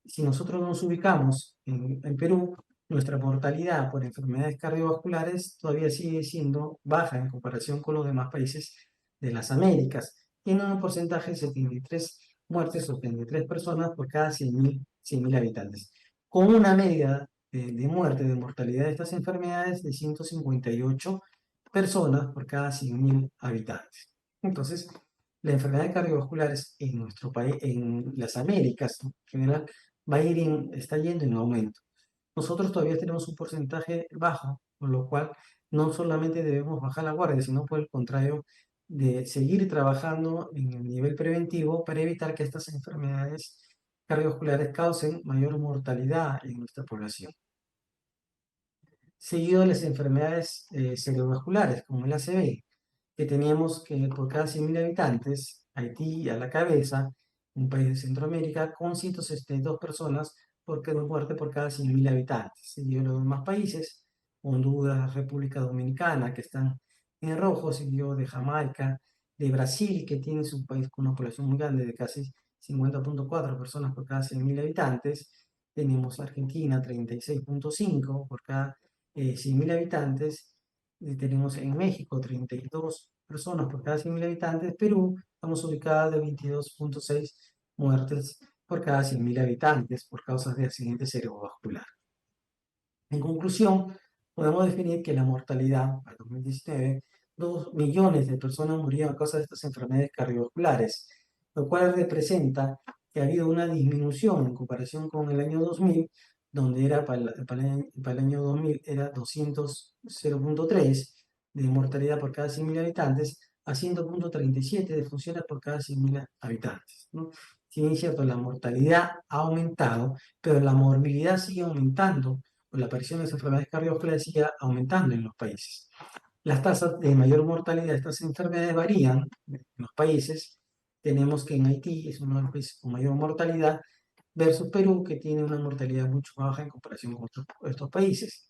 Si nosotros nos ubicamos en Perú, nuestra mortalidad por enfermedades cardiovasculares todavía sigue siendo baja en comparación con los demás países de las Américas. Tiene un porcentaje de 73 muertes o 73 personas por cada 100.000 habitantes, con una media de muerte, de mortalidad de estas enfermedades de 158 personas por cada 100.000 habitantes. Entonces, la enfermedad cardiovasculares en nuestro país, en las Américas en general, está yendo en aumento. Nosotros todavía tenemos un porcentaje bajo, con lo cual no solamente debemos bajar la guardia, sino por el contrario, de seguir trabajando en el nivel preventivo para evitar que estas enfermedades cardiovasculares causen mayor mortalidad en nuestra población. Seguido de las enfermedades cerebrovasculares, como el ACV, que teníamos que por cada 100.000 habitantes, Haití a la cabeza, un país de Centroamérica, con 162 personas por cada muerte por cada 100.000 habitantes. Seguido de los demás países, Honduras, República Dominicana, que están en rojo, seguido de Jamaica, de Brasil, que tiene su país con una población muy grande de casi 50.4 personas por cada 100.000 habitantes. Tenemos Argentina, 36.5 por cada 100.000 habitantes. Tenemos en México 32 personas por cada 100.000 habitantes. Perú, estamos ubicados de 22.6 muertes por cada 100.000 habitantes por causas de accidente cerebrovascular. En conclusión, podemos definir que la mortalidad para 2019, 2 millones de personas murieron a causa de estas enfermedades cardiovasculares, lo cual representa que ha habido una disminución en comparación con el año 2000, donde era para el año 2000 era 0.3 de mortalidad por cada 100.000 habitantes, a 100.37 de funciones por cada 100.000 habitantes, ¿no? Si bien es cierto, la mortalidad ha aumentado, pero la morbilidad sigue aumentando, o la aparición de las enfermedades cardiovasculares sigue aumentando en los países. Las tasas de mayor mortalidad de estas enfermedades varían en los países. Tenemos que en Haití es uno de los países con mayor mortalidad, versus Perú, que tiene una mortalidad mucho más baja en comparación con estos países.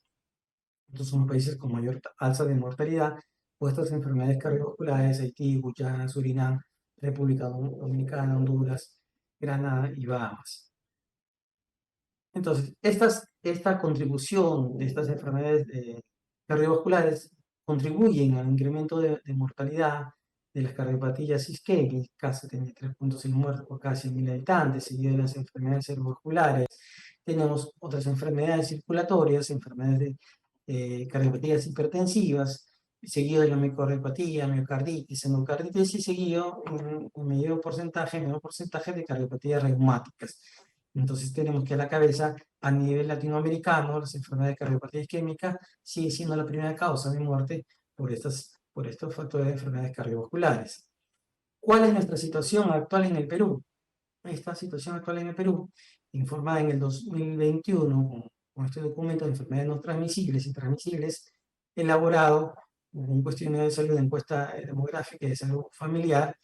Estos son países con mayor alza de mortalidad por estas enfermedades cardiovasculares: Haití, Guyana, Surinam, República Dominicana, Honduras, Granada y Bahamas. Entonces, esta contribución de estas enfermedades cardiovasculares contribuyen al incremento de mortalidad de las cardiopatías isquémicas, 73.6 muertes por cada 100.000 habitantes, seguido de las enfermedades cerebrovasculares. Tenemos otras enfermedades circulatorias, enfermedades de cardiopatías hipertensivas, seguido de la miocarditis, endocarditis y seguido un menor porcentaje de cardiopatías reumáticas. Entonces tenemos que a la cabeza, a nivel latinoamericano, las enfermedades de cardiopatía isquémica sigue siendo la primera causa de muerte por estos factores de enfermedades cardiovasculares. ¿Cuál es nuestra situación actual en el Perú? Esta situación actual en el Perú, informada en el 2021 con este documento de enfermedades no transmisibles y transmisibles, elaborado un cuestionario de salud, de encuesta demográfica y de salud familiar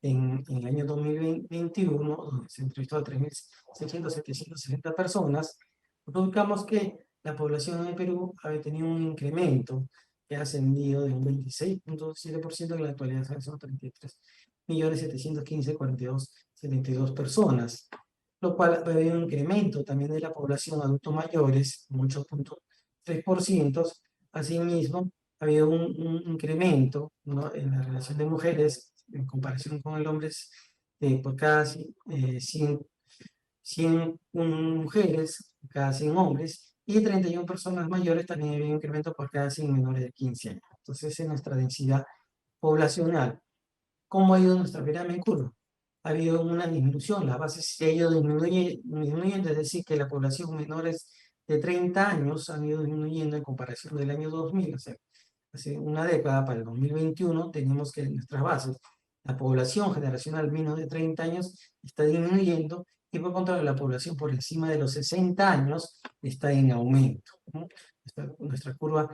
en el año 2021, donde se entrevistó a 3.600.760 personas, ubicamos que la población en el Perú había tenido un incremento que ha ascendido de un 26.7%, en la actualidad son 33.715.4272 personas, lo cual ha habido un incremento también de la población adultos mayores, un 8.3%. Asimismo, ha habido un incremento, ¿no?, en la relación de mujeres en comparación con el hombre, por cada 100 mujeres, cada 100 hombres, y 31 personas mayores. También había un incremento por cada 100 menores de 15 años. Entonces, en nuestra densidad poblacional, ¿cómo ha ido nuestra pirámide en curva? Ha habido una disminución, la base se ha ido disminuyendo, es decir, que la población menores de 30 años han ido disminuyendo en comparación del año 2000, o sea, hace una década. Para el 2021 tenemos que en nuestras bases la población generacional menos de 30 años está disminuyendo, y por contra la población por encima de los 60 años está en aumento, ¿no? Nuestra curva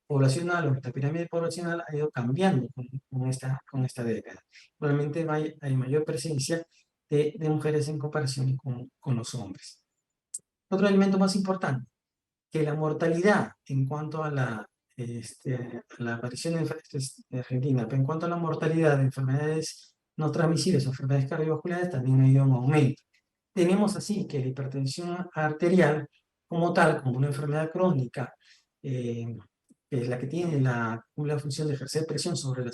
poblacional, o nuestra pirámide poblacional, ha ido cambiando con esta década. Realmente hay mayor presencia de mujeres en comparación con los hombres. Otro elemento más importante, que la mortalidad en cuanto a la aparición de enfermedades de Argentina, pero en cuanto a la mortalidad de enfermedades no transmisibles o enfermedades cardiovasculares, también ha ido en aumento. Tenemos así que la hipertensión arterial como tal, como una enfermedad crónica, eh, que es la que tiene la función de ejercer presión sobre el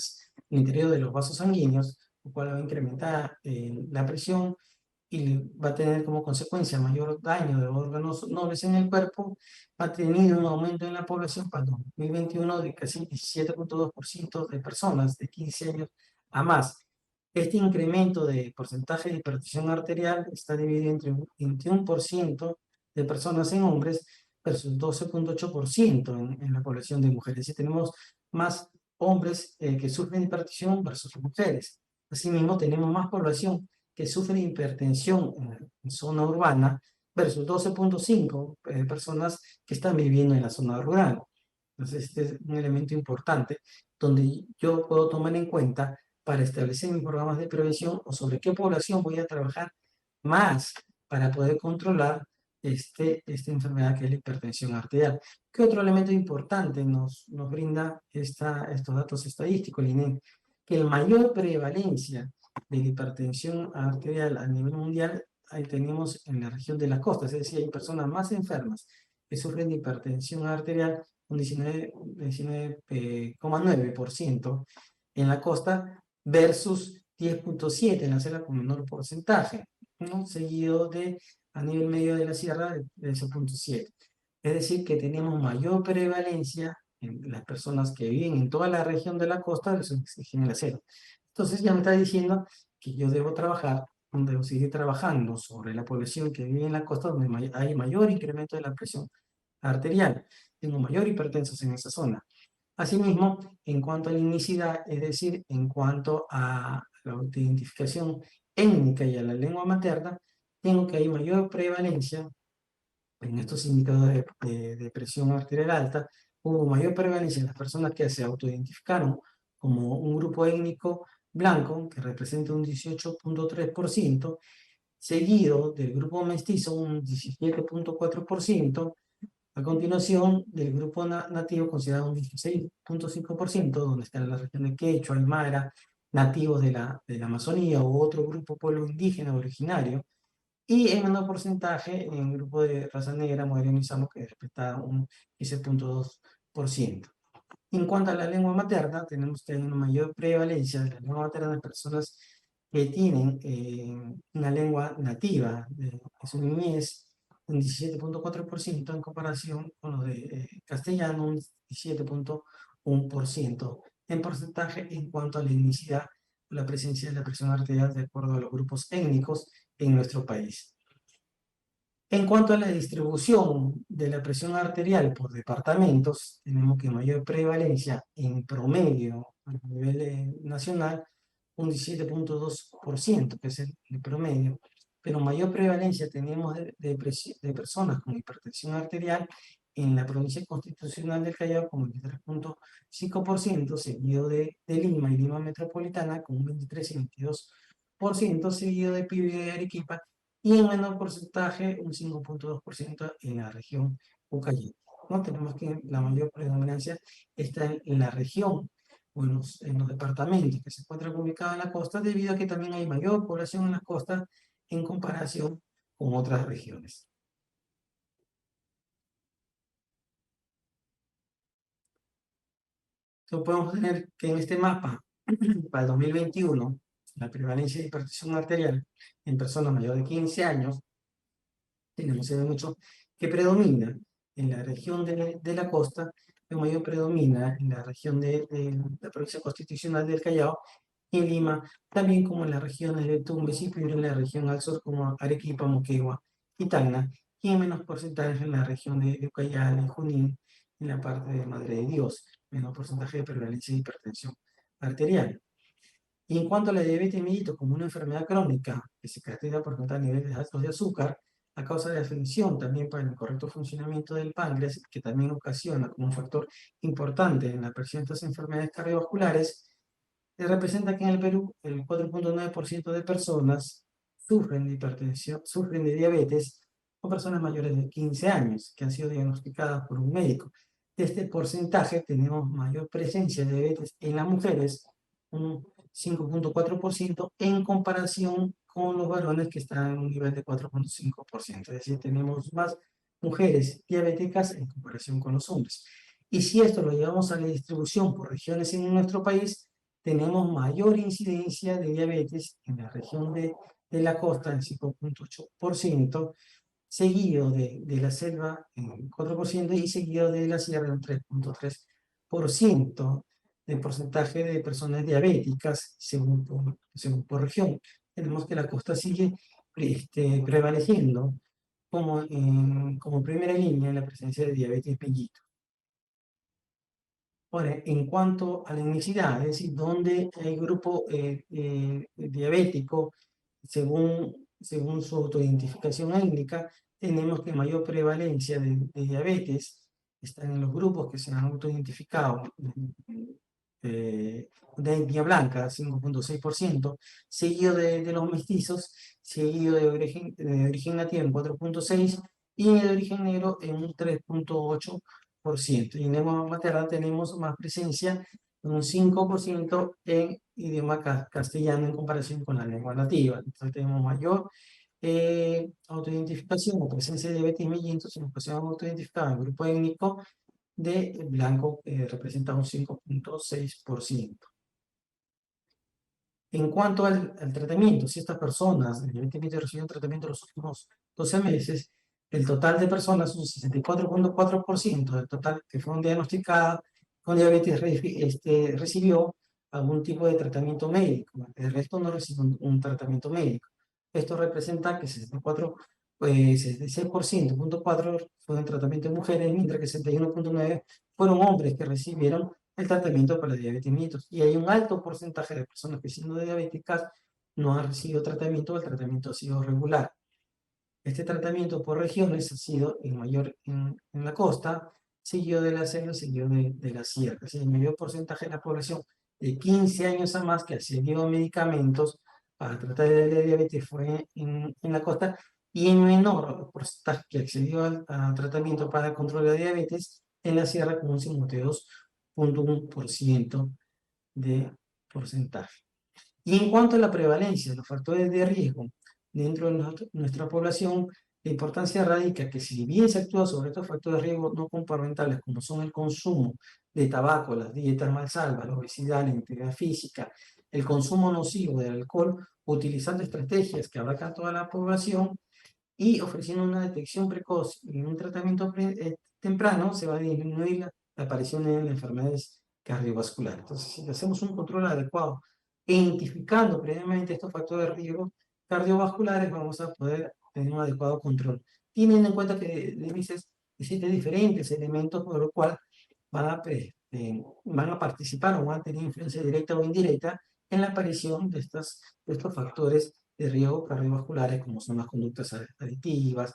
interior de los vasos sanguíneos, lo cual va a incrementar la presión y va a tener como consecuencia mayor daño de órganos nobles en el cuerpo. Ha tenido un aumento en la población para 2021 de casi 17.2% de personas de 15 años a más. Este incremento de porcentaje de hipertensión arterial está dividido entre un 21% de personas en hombres versus 12.8% en la población de mujeres. Y tenemos más hombres que sufren hipertensión versus mujeres. Asimismo, tenemos más población que sufre hipertensión en zona urbana versus 12.5 personas que están viviendo en la zona rural. Entonces, este es un elemento importante donde yo puedo tomar en cuenta para establecer mis programas de prevención, o sobre qué población voy a trabajar más para poder controlar esta enfermedad que es la hipertensión arterial. ¿Qué otro elemento importante nos brinda estos datos estadísticos, el INE? Que la mayor prevalencia de la hipertensión arterial a nivel mundial ahí tenemos en la región de la costa, es decir, hay personas más enfermas que sufren de hipertensión arterial, un 19,9% en la costa versus 10.7% en la selva con menor porcentaje, ¿no?, seguido a nivel medio de la sierra de 0.7%. Es decir, que tenemos mayor prevalencia en las personas que viven en toda la región de la costa versus en la selva. Entonces ya me está diciendo que yo debo seguir trabajando sobre la población que vive en la costa, donde hay mayor incremento de la presión arterial. Tengo mayor hipertensos en esa zona. Asimismo, en cuanto a la etnicidad, es decir, en cuanto a la autoidentificación étnica y a la lengua materna, tengo que hay mayor prevalencia en estos indicadores de presión arterial alta. Hubo mayor prevalencia en las personas que se autoidentificaron como un grupo étnico blanco, que representa un 18.3%, seguido del grupo mestizo, un 17.4%, a continuación del grupo nativo, considerado un 16.5%, donde están la región de Quechua, Aymara, nativos de la Amazonía u otro grupo pueblo indígena originario, y en menor porcentaje en el grupo de raza negra, moreno y samo, que representa un 15.2%. En cuanto a la lengua materna, tenemos que hay una mayor prevalencia de la lengua materna de personas que tienen una lengua nativa de su niñez, un 17.4% en comparación con los de castellano, un 17.1% en porcentaje. En cuanto a la etnicidad, la presencia de la presión arterial de acuerdo a los grupos étnicos en nuestro país. En cuanto a la distribución de la presión arterial por departamentos, tenemos que mayor prevalencia en promedio a nivel nacional, un 17.2%, que es el promedio, pero mayor prevalencia tenemos de personas con hipertensión arterial en la provincia constitucional del Callao con 23,5%, seguido de Lima y Lima Metropolitana con un 23 y 22%, seguido de Piura y Arequipa, y en menor porcentaje, un 5,2% en la región Ucayali. ¿No? Tenemos que la mayor predominancia está en la región, o en los departamentos que se encuentran ubicados en la costa, debido a que también hay mayor población en las costas en comparación con otras regiones. Entonces podemos tener que en este mapa, para el 2021, la prevalencia de hipertensión arterial en personas mayores de 15 años, tenemos se ve mucho que predomina en la región de la costa, que mayor predomina en la región de la provincia constitucional del Callao, y en Lima, también como en las regiones de Tumbes y Piura, en la región al sur como Arequipa, Moquegua y Tacna, y en menos porcentaje en la región de Ucayali y Junín, en la parte de Madre de Dios, menos porcentaje de prevalencia de hipertensión arterial. Y en cuanto a la diabetes mellitus como una enfermedad crónica que se caracteriza por contar niveles altos de azúcar, a causa de la afección también para el correcto funcionamiento del páncreas, que también ocasiona como un factor importante en la presión de estas enfermedades cardiovasculares, representa que en el Perú el 4,9% de personas sufren de hipertensión, sufren de diabetes, o personas mayores de 15 años que han sido diagnosticadas por un médico. De este porcentaje tenemos mayor presencia de diabetes en las mujeres, un 5,4% en comparación con los varones que están en un nivel de 4,5%. Es decir, tenemos más mujeres diabéticas en comparación con los hombres. Y si esto lo llevamos a la distribución por regiones en nuestro país, tenemos mayor incidencia de diabetes en la región de la costa, en 5,8%, seguido de la selva en 4% y seguido de la sierra en 3,3% de porcentaje de personas diabéticas según por región. Tenemos que la costa sigue prevaleciendo como primera línea en la presencia de diabetes mellitus. Ahora, en cuanto a la etnicidad, es decir, donde el grupo diabético, según su autoidentificación étnica, tenemos que mayor prevalencia de diabetes están en los grupos que se han autoidentificado de etnia blanca, 5,6%, seguido de los mestizos, seguido de origen latino en 4,6%, y de origen negro en un 3,8%. Y en lengua materna tenemos más presencia, un 5% en idioma castellano en comparación con la lengua nativa. Entonces tenemos mayor autoidentificación o presencia de diabetes mellitus en los que autoidentificado en el grupo étnico de blanco, representa un 5,6%. En cuanto al tratamiento, si estas personas evidentemente recibieron tratamiento los últimos 12 meses, el total de personas, un 64,4% del total que fueron diagnosticadas con diabetes recibió algún tipo de tratamiento médico. El resto no recibió un tratamiento médico. Esto representa que 66%, 0,4 fueron tratamiento de mujeres, mientras que 61,9 fueron hombres que recibieron el tratamiento para la diabetes mellitus. Y hay un alto porcentaje de personas que siendo diabéticas no han recibido tratamiento, o el tratamiento ha sido regular. Este tratamiento por regiones ha sido el mayor en la costa, seguido de la selva, seguido de la sierra. Es decir, el mayor porcentaje de la población de 15 años a más que accedió a medicamentos para tratar de la diabetes fue en la costa, y en menor porcentaje que accedió al tratamiento para el control de la diabetes en la sierra, con un 52,1% de porcentaje. Y en cuanto a la prevalencia de los factores de riesgo dentro de nuestra población, la importancia radica que si bien se actúa sobre estos factores de riesgo no comportamentales como son el consumo de tabaco, las dietas malsanas, la obesidad, la integridad física, el consumo nocivo del alcohol, utilizando estrategias que abarcan toda la población y ofreciendo una detección precoz y un tratamiento temprano, se va a disminuir la aparición de enfermedades cardiovasculares. Entonces, si hacemos un control adecuado identificando previamente estos factores de riesgo cardiovasculares, vamos a poder tener un adecuado control, teniendo en cuenta que existen diferentes elementos por los cuales van a participar o van a tener influencia directa o indirecta en la aparición de estos factores de riesgo cardiovasculares, como son las conductas adictivas,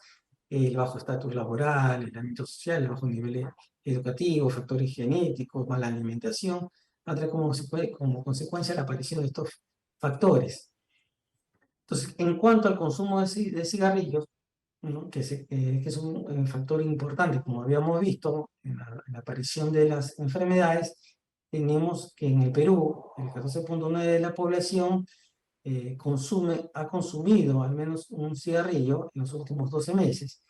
el bajo estatus laboral, el ámbito social, el bajo nivel educativo, factores genéticos, mala alimentación, trae como consecuencia la aparición de estos factores. Entonces, en cuanto al consumo de cigarrillos, ¿no? Que es un factor importante, como habíamos visto en la aparición de las enfermedades, tenemos que en el Perú, el 14.9 de la población ha consumido al menos un cigarrillo en los últimos 12 meses,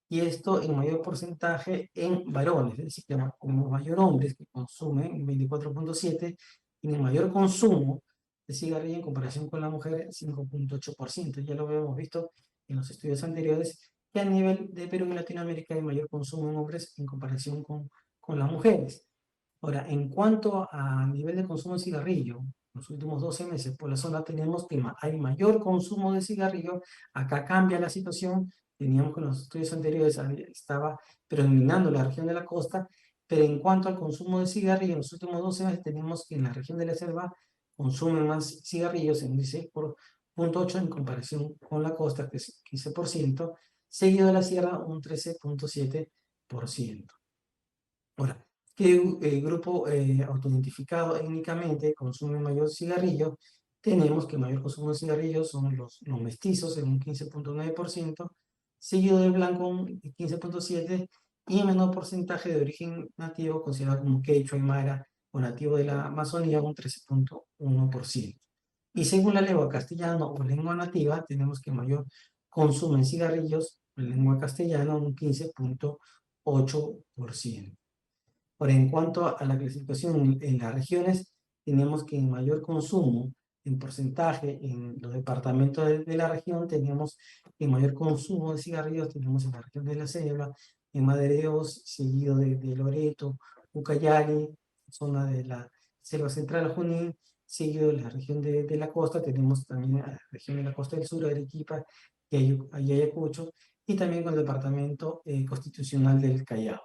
y esto en mayor porcentaje en varones, es decir, tenemos mayor hombres que consumen, un 24.7, y el mayor consumo de cigarrillo en comparación con la mujer, 5.8%. Ya lo habíamos visto en los estudios anteriores, que a nivel de Perú y Latinoamérica hay mayor consumo en hombres en comparación con las mujeres. Ahora, en cuanto a nivel de consumo de cigarrillo, los últimos 12 meses por la zona tenemos que hay mayor consumo de cigarrillo. Acá cambia la situación. Teníamos con los estudios anteriores, estaba predominando la región de la costa, pero en cuanto al consumo de cigarrillo, en los últimos 12 meses tenemos que en la región de la selva consumen más cigarrillos en un 16.8 en comparación con la costa, que es 15%, seguido de la sierra un 13.7%. Ahora, ¿qué grupo autoidentificado étnicamente consume mayor cigarrillo? Tenemos que mayor consumo de cigarrillos son los mestizos en un 15.9%, seguido del blanco un 15.7%, y en menor porcentaje de origen nativo, considerado como quechua, aymara o nativo de la Amazonía, un 13.1%. Y según la lengua castellana o lengua nativa, tenemos que mayor consumo en cigarrillos en lengua castellana un 15.8%. Ahora, en cuanto a la clasificación en las regiones, tenemos que en mayor consumo, en porcentaje, en los departamentos de la región, tenemos en mayor consumo de cigarrillos, tenemos en la región de la Selva, en Madre de Dios, seguido de Loreto, Ucayali, zona de la Selva Central, Junín, seguido de la región de la costa, tenemos también la región de la costa del sur, Arequipa y Ayacucho, y también con el departamento constitucional del Callao.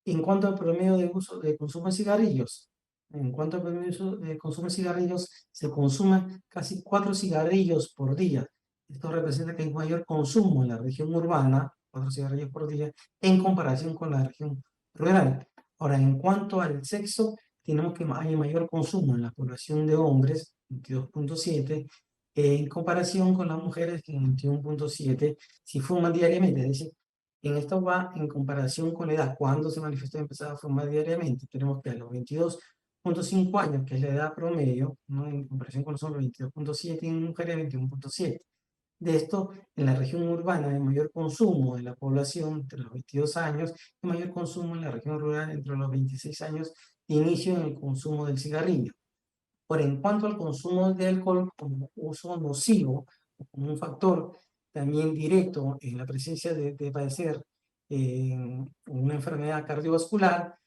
En cuanto al promedio de uso de consumo de cigarrillos, en cuanto al promedio de uso de consumo de cigarrillos, se consumen casi 4 cigarrillos por día. Esto representa que hay mayor consumo en la región urbana, 4 cigarrillos por día, en comparación con la región rural. Ahora, en cuanto al sexo, tenemos que hay mayor consumo en la población de hombres, 22.7, en comparación con las mujeres, que 21.7, si fuman diariamente. Es decir, en esto va en comparación con la edad. ¿Cuándo se manifestó y empezaba a fumar diariamente? Tenemos que a los 22.5 años, que es la edad promedio, ¿no? En comparación con los hombres, 22.7, y en mujeres 21.7. De esto, en la región urbana hay mayor consumo de la población entre los 22 años y mayor consumo en la región rural entre los 26 años de inicio en el consumo del cigarrillo. Por en cuanto al consumo de alcohol como uso nocivo, como un factor también directo en la presencia de padecer una enfermedad cardiovascular,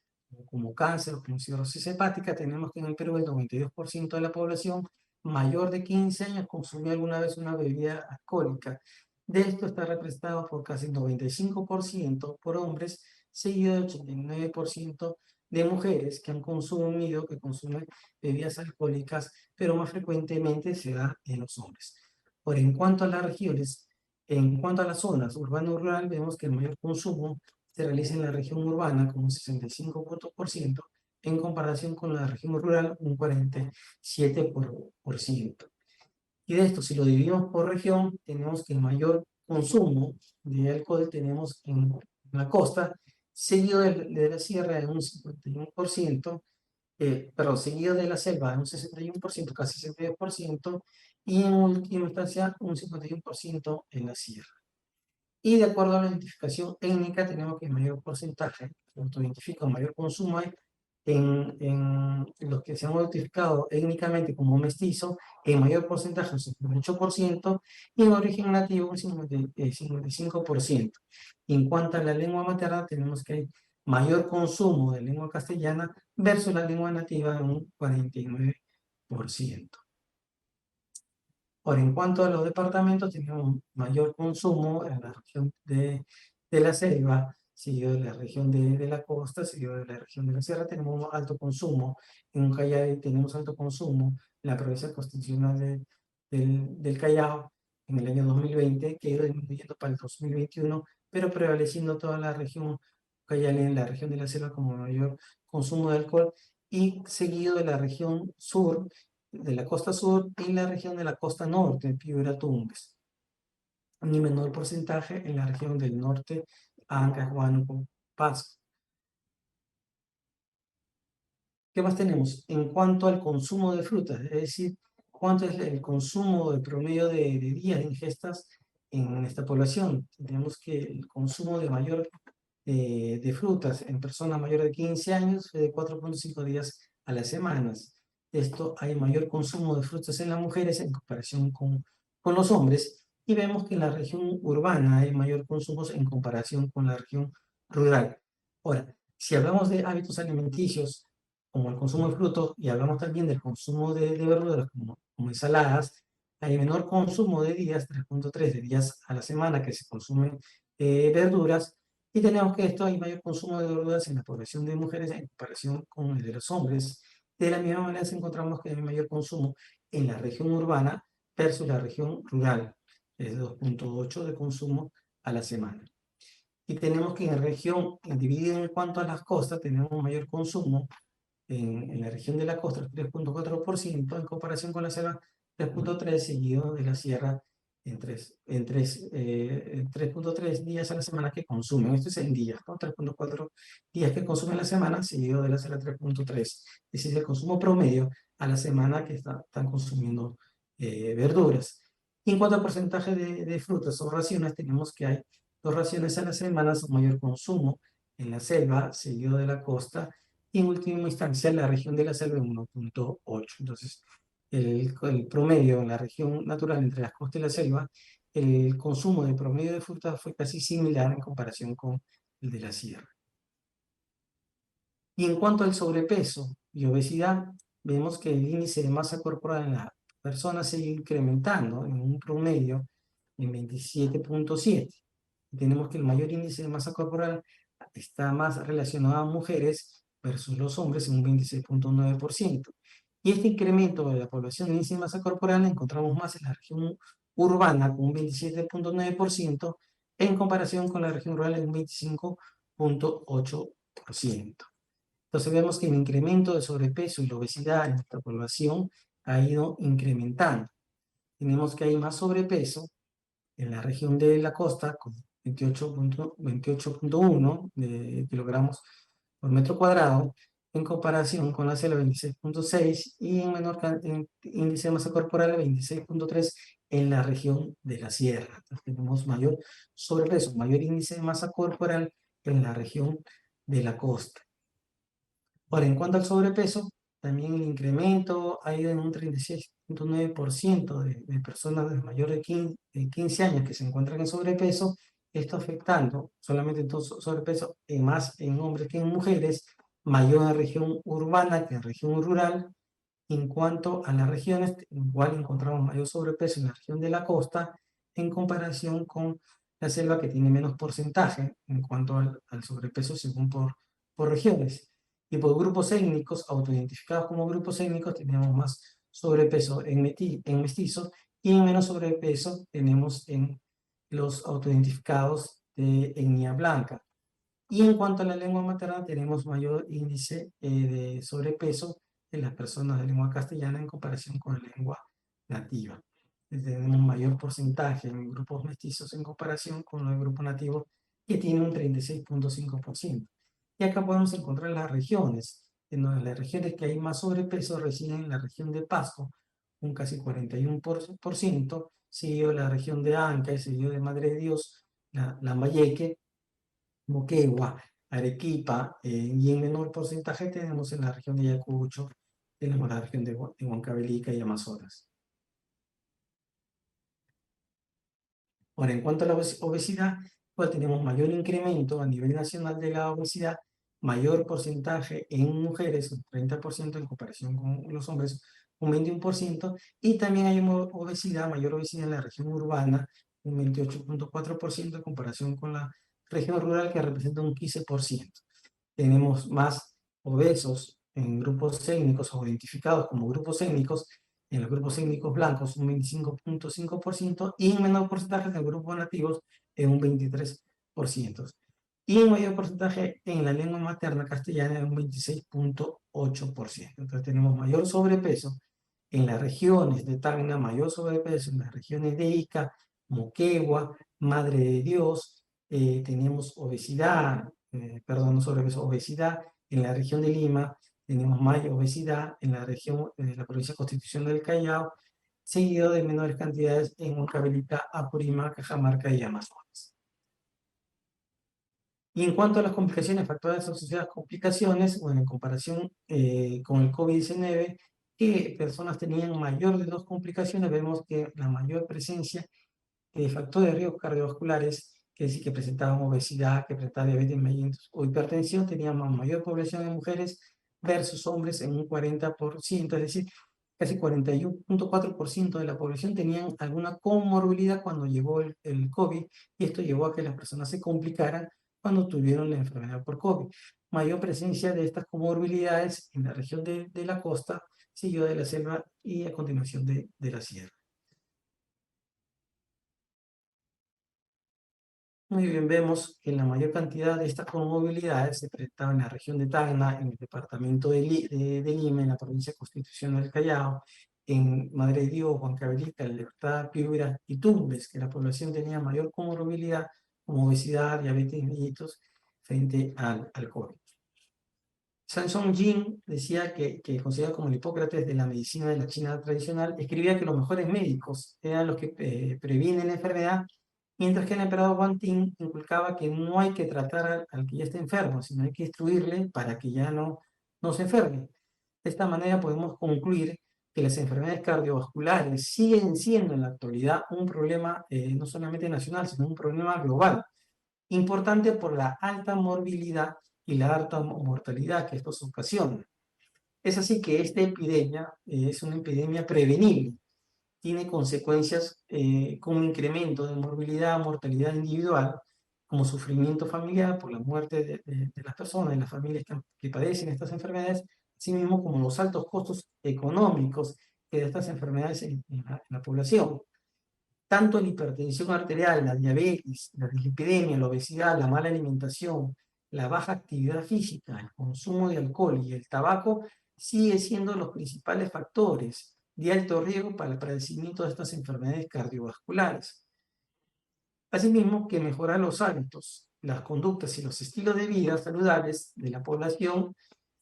como cáncer o como cirrosis hepática, tenemos que en el Perú el 92% de la población mayor de 15 años consumió alguna vez una bebida alcohólica. De esto está representado por casi el 95% por hombres, seguido del 89% de mujeres que han consumido, que consumen bebidas alcohólicas, pero más frecuentemente se da en los hombres. Por en cuanto a las regiones, en cuanto a las zonas urbano-rural, vemos que el mayor consumo se realiza en la región urbana con un 65%, en comparación con la región rural, un 47%. Y de esto, si lo dividimos por región, tenemos que el mayor consumo de alcohol tenemos en la costa, seguido de la sierra en un 51%, perdón, seguido de la selva en un 61%, casi 62%, y en última instancia un 51% en la sierra. Y de acuerdo a la identificación étnica, tenemos que el mayor porcentaje, se autoidentifica un mayor consumo hay en los que se han identificado étnicamente como mestizo, en mayor porcentaje, un 58%, y en origen nativo, un 55%. En cuanto a la lengua materna, tenemos que hay mayor consumo de lengua castellana versus la lengua nativa en un 49%. Ahora, en cuanto a los departamentos, tenemos mayor consumo en la región de la selva, seguido de la región de la costa, seguido de la región de la sierra, tenemos alto consumo. En Ucayali tenemos alto consumo, en la provincia constitucional del Callao, en el año 2020, que ha ido disminuyendo para el 2021, pero prevaleciendo toda la región Cayale, en la región de la selva, como mayor consumo de alcohol, y seguido de la región sur, de la costa sur, y la región de la costa norte, Piura, Tumbes. Ni menor porcentaje en la región del norte, Ancash, Huánuco, Pasco. ¿Qué más tenemos? En cuanto al consumo de frutas, es decir, cuánto es el consumo de promedio de días de ingestas en esta población. Tenemos que el consumo de mayor de frutas en personas mayores de 15 años fue de 4,5 días a las semanas. Esto hay mayor consumo de frutas en las mujeres en comparación con los hombres, y vemos que en la región urbana hay mayor consumo en comparación con la región rural. Ahora, si hablamos de hábitos alimenticios, como el consumo de frutos, y hablamos también del consumo de verduras, como ensaladas, hay menor consumo de días, 3,3 de días a la semana que se consumen verduras, y tenemos que esto hay mayor consumo de verduras en la población de mujeres en comparación con el de los hombres. De la misma manera encontramos que hay mayor consumo en la región urbana versus la región rural, es 2,8 de consumo a la semana. Y tenemos que en la región, dividido en cuanto a las costas, tenemos mayor consumo en la región de la costa, 3,4%, en comparación con la selva, 3,3%, seguido de la sierra en 3,3 días a la semana que consumen. Esto es en días, ¿no? 3,4 días que consumen la semana, seguido de la selva 3,3. Es decir, el consumo promedio a la semana que están consumiendo verduras. Y en cuanto al porcentaje de frutas o raciones, tenemos que hay 2 raciones a la semana, su mayor consumo en la selva, seguido de la costa, y en última instancia la región de la selva en 1,8. Entonces, el promedio en la región natural entre las costas y la selva, el consumo de promedio de frutas fue casi similar en comparación con el de la sierra. Y en cuanto al sobrepeso y obesidad, vemos que el índice de masa corporal en la persona sigue incrementando en un promedio en 27,7. Tenemos que el mayor índice de masa corporal está más relacionado a mujeres versus los hombres en un 26,9%. Y este incremento de la población de índice de masa corporal lo encontramos más en la región urbana con un 27,9% en comparación con la región rural en un 25,8%. Entonces vemos que el incremento de sobrepeso y la obesidad en nuestra población ha ido incrementando. Tenemos que hay más sobrepeso en la región de la costa con 28,1 de kilogramos por metro cuadrado, en comparación con la selva 26,6, y en menor índice de masa corporal 26,3 en la región de la sierra. Entonces tenemos mayor sobrepeso, mayor índice de masa corporal en la región de la costa. Ahora, en cuanto al sobrepeso, también el incremento ha ido en un 36,9% de personas de mayor de 15 años que se encuentran en sobrepeso, esto afectando solamente entonces sobrepeso más en hombres que en mujeres, mayor en la región urbana que en región rural. En cuanto a las regiones, igual encontramos mayor sobrepeso en la región de la costa en comparación con la selva, que tiene menos porcentaje en cuanto al sobrepeso según por regiones. Y por grupos étnicos, autoidentificados como grupos étnicos, tenemos más sobrepeso en mestizos, y menos sobrepeso tenemos en los autoidentificados de etnia blanca. Y en cuanto a la lengua materna, tenemos mayor índice de sobrepeso de las personas de lengua castellana en comparación con la lengua nativa. Tenemos mayor porcentaje en grupos mestizos en comparación con los grupos nativos, que tiene un 36,5%. Y acá podemos encontrar las regiones. En las regiones que hay más sobrepeso residen en la región de Pasco, un casi 41%, seguido de la región de Ancash, seguido de Madre de Dios, Lambayeque, Moquegua, Arequipa, y en menor porcentaje tenemos en la región de Ayacucho, tenemos la región de Huancavelica y Amazonas. Ahora, en cuanto a la obesidad, pues tenemos mayor incremento a nivel nacional de la obesidad, mayor porcentaje en mujeres, un 30% en comparación con los hombres, un 21%, y también hay obesidad, mayor obesidad en la región urbana, un 28,4% en comparación con la región rural, que representa un 15%. Tenemos más obesos en grupos étnicos o identificados como grupos étnicos en los grupos étnicos blancos un 25.5% y en menor porcentaje en los grupos nativos en un 23%. Y en mayor porcentaje en la lengua materna castellana en un 26.8%. Entonces tenemos mayor sobrepeso en las regiones de Tacna, mayor sobrepeso en las regiones de Ica, Moquegua, Madre de Dios, tenemos obesidad, perdón, no sobrepeso, obesidad en la región de Lima, tenemos mayor obesidad en la región de la provincia de Constitución del Callao, seguido de menores cantidades en Huancavelica, Apurímac, Cajamarca y Amazonas. Y en cuanto a las complicaciones, factores asociados a complicaciones, bueno, en comparación con el COVID-19, que personas tenían mayor de 2 complicaciones, vemos que la mayor presencia de factores de riesgo cardiovasculares, que es decir, que presentaban obesidad, que presentaban diabetes mellitus o hipertensión, teníamos mayor población de mujeres versus hombres en un 40%, es decir, casi 41.4% de la población tenían alguna comorbilidad cuando llegó el COVID, y esto llevó a que las personas se complicaran cuando tuvieron la enfermedad por COVID. Mayor presencia de estas comorbilidades en la región de la costa, seguido de la selva y a continuación de la sierra. Muy bien, vemos que la mayor cantidad de estas comorbilidades se presentaban en la región de Tacna, en el departamento de Lima, en la provincia constitucional del Callao, en Madre de Dios, Huancavelica, El Libertad, Piura y Tumbes, que la población tenía mayor comorbilidad como obesidad, diabetes mellitus frente al COVID. Samson Jin decía que considerado como el Hipócrates de la medicina de la China tradicional, escribía que los mejores médicos eran los que previenen la enfermedad, mientras que el emperador Wang Ting inculcaba que no hay que tratar al que ya está enfermo, sino hay que instruirle para que ya no se enferme. De esta manera podemos concluir que las enfermedades cardiovasculares siguen siendo en la actualidad un problema no solamente nacional, sino un problema global, importante por la alta morbilidad y la alta mortalidad que estos ocasionan. Es así que esta epidemia es una epidemia prevenible, tiene consecuencias como incremento de morbilidad, mortalidad individual, como sufrimiento familiar por la muerte de las personas, de las familias que padecen estas enfermedades, así mismo como los altos costos económicos que de estas enfermedades en la población. Tanto la hipertensión arterial, la diabetes, la dislipidemia, la obesidad, la mala alimentación, la baja actividad física, el consumo de alcohol y el tabaco sigue siendo los principales factores de alto riesgo para el padecimiento de estas enfermedades cardiovasculares. Asimismo, que mejorar los hábitos, las conductas y los estilos de vida saludables de la población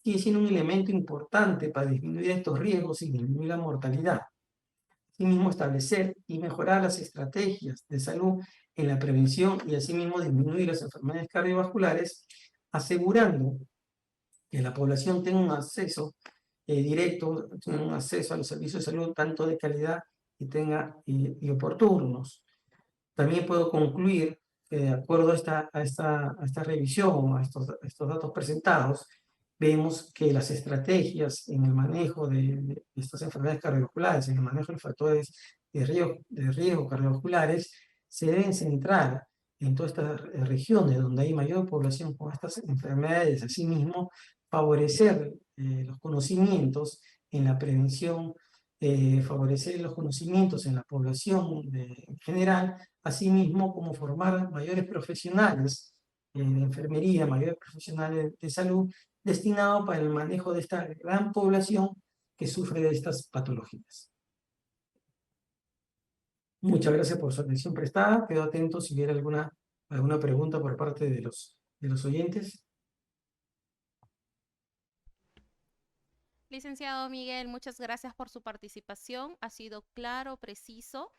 sigue siendo un elemento importante para disminuir estos riesgos y disminuir la mortalidad. Asimismo, establecer y mejorar las estrategias de salud en la prevención y asimismo disminuir las enfermedades cardiovasculares, asegurando que la población tenga un acceso directo, tenga un acceso a los servicios de salud tanto de calidad y oportunos. También puedo concluir que de acuerdo a esta revisión, a estos datos presentados, vemos que las estrategias en el manejo de estas enfermedades cardiovasculares, en el manejo de factores de riesgo cardiovasculares, se deben centrar en todas estas regiones donde hay mayor población con estas enfermedades, asimismo favorecer los conocimientos en la prevención, favorecer los conocimientos en la población en general, asimismo como formar mayores profesionales de enfermería, mayores profesionales de salud, destinados para el manejo de esta gran población que sufre de estas patologías. Muchas gracias por su atención prestada. Quedo atento si hubiera alguna pregunta por parte de los oyentes. Licenciado Miguel, muchas gracias por su participación. Ha sido claro, preciso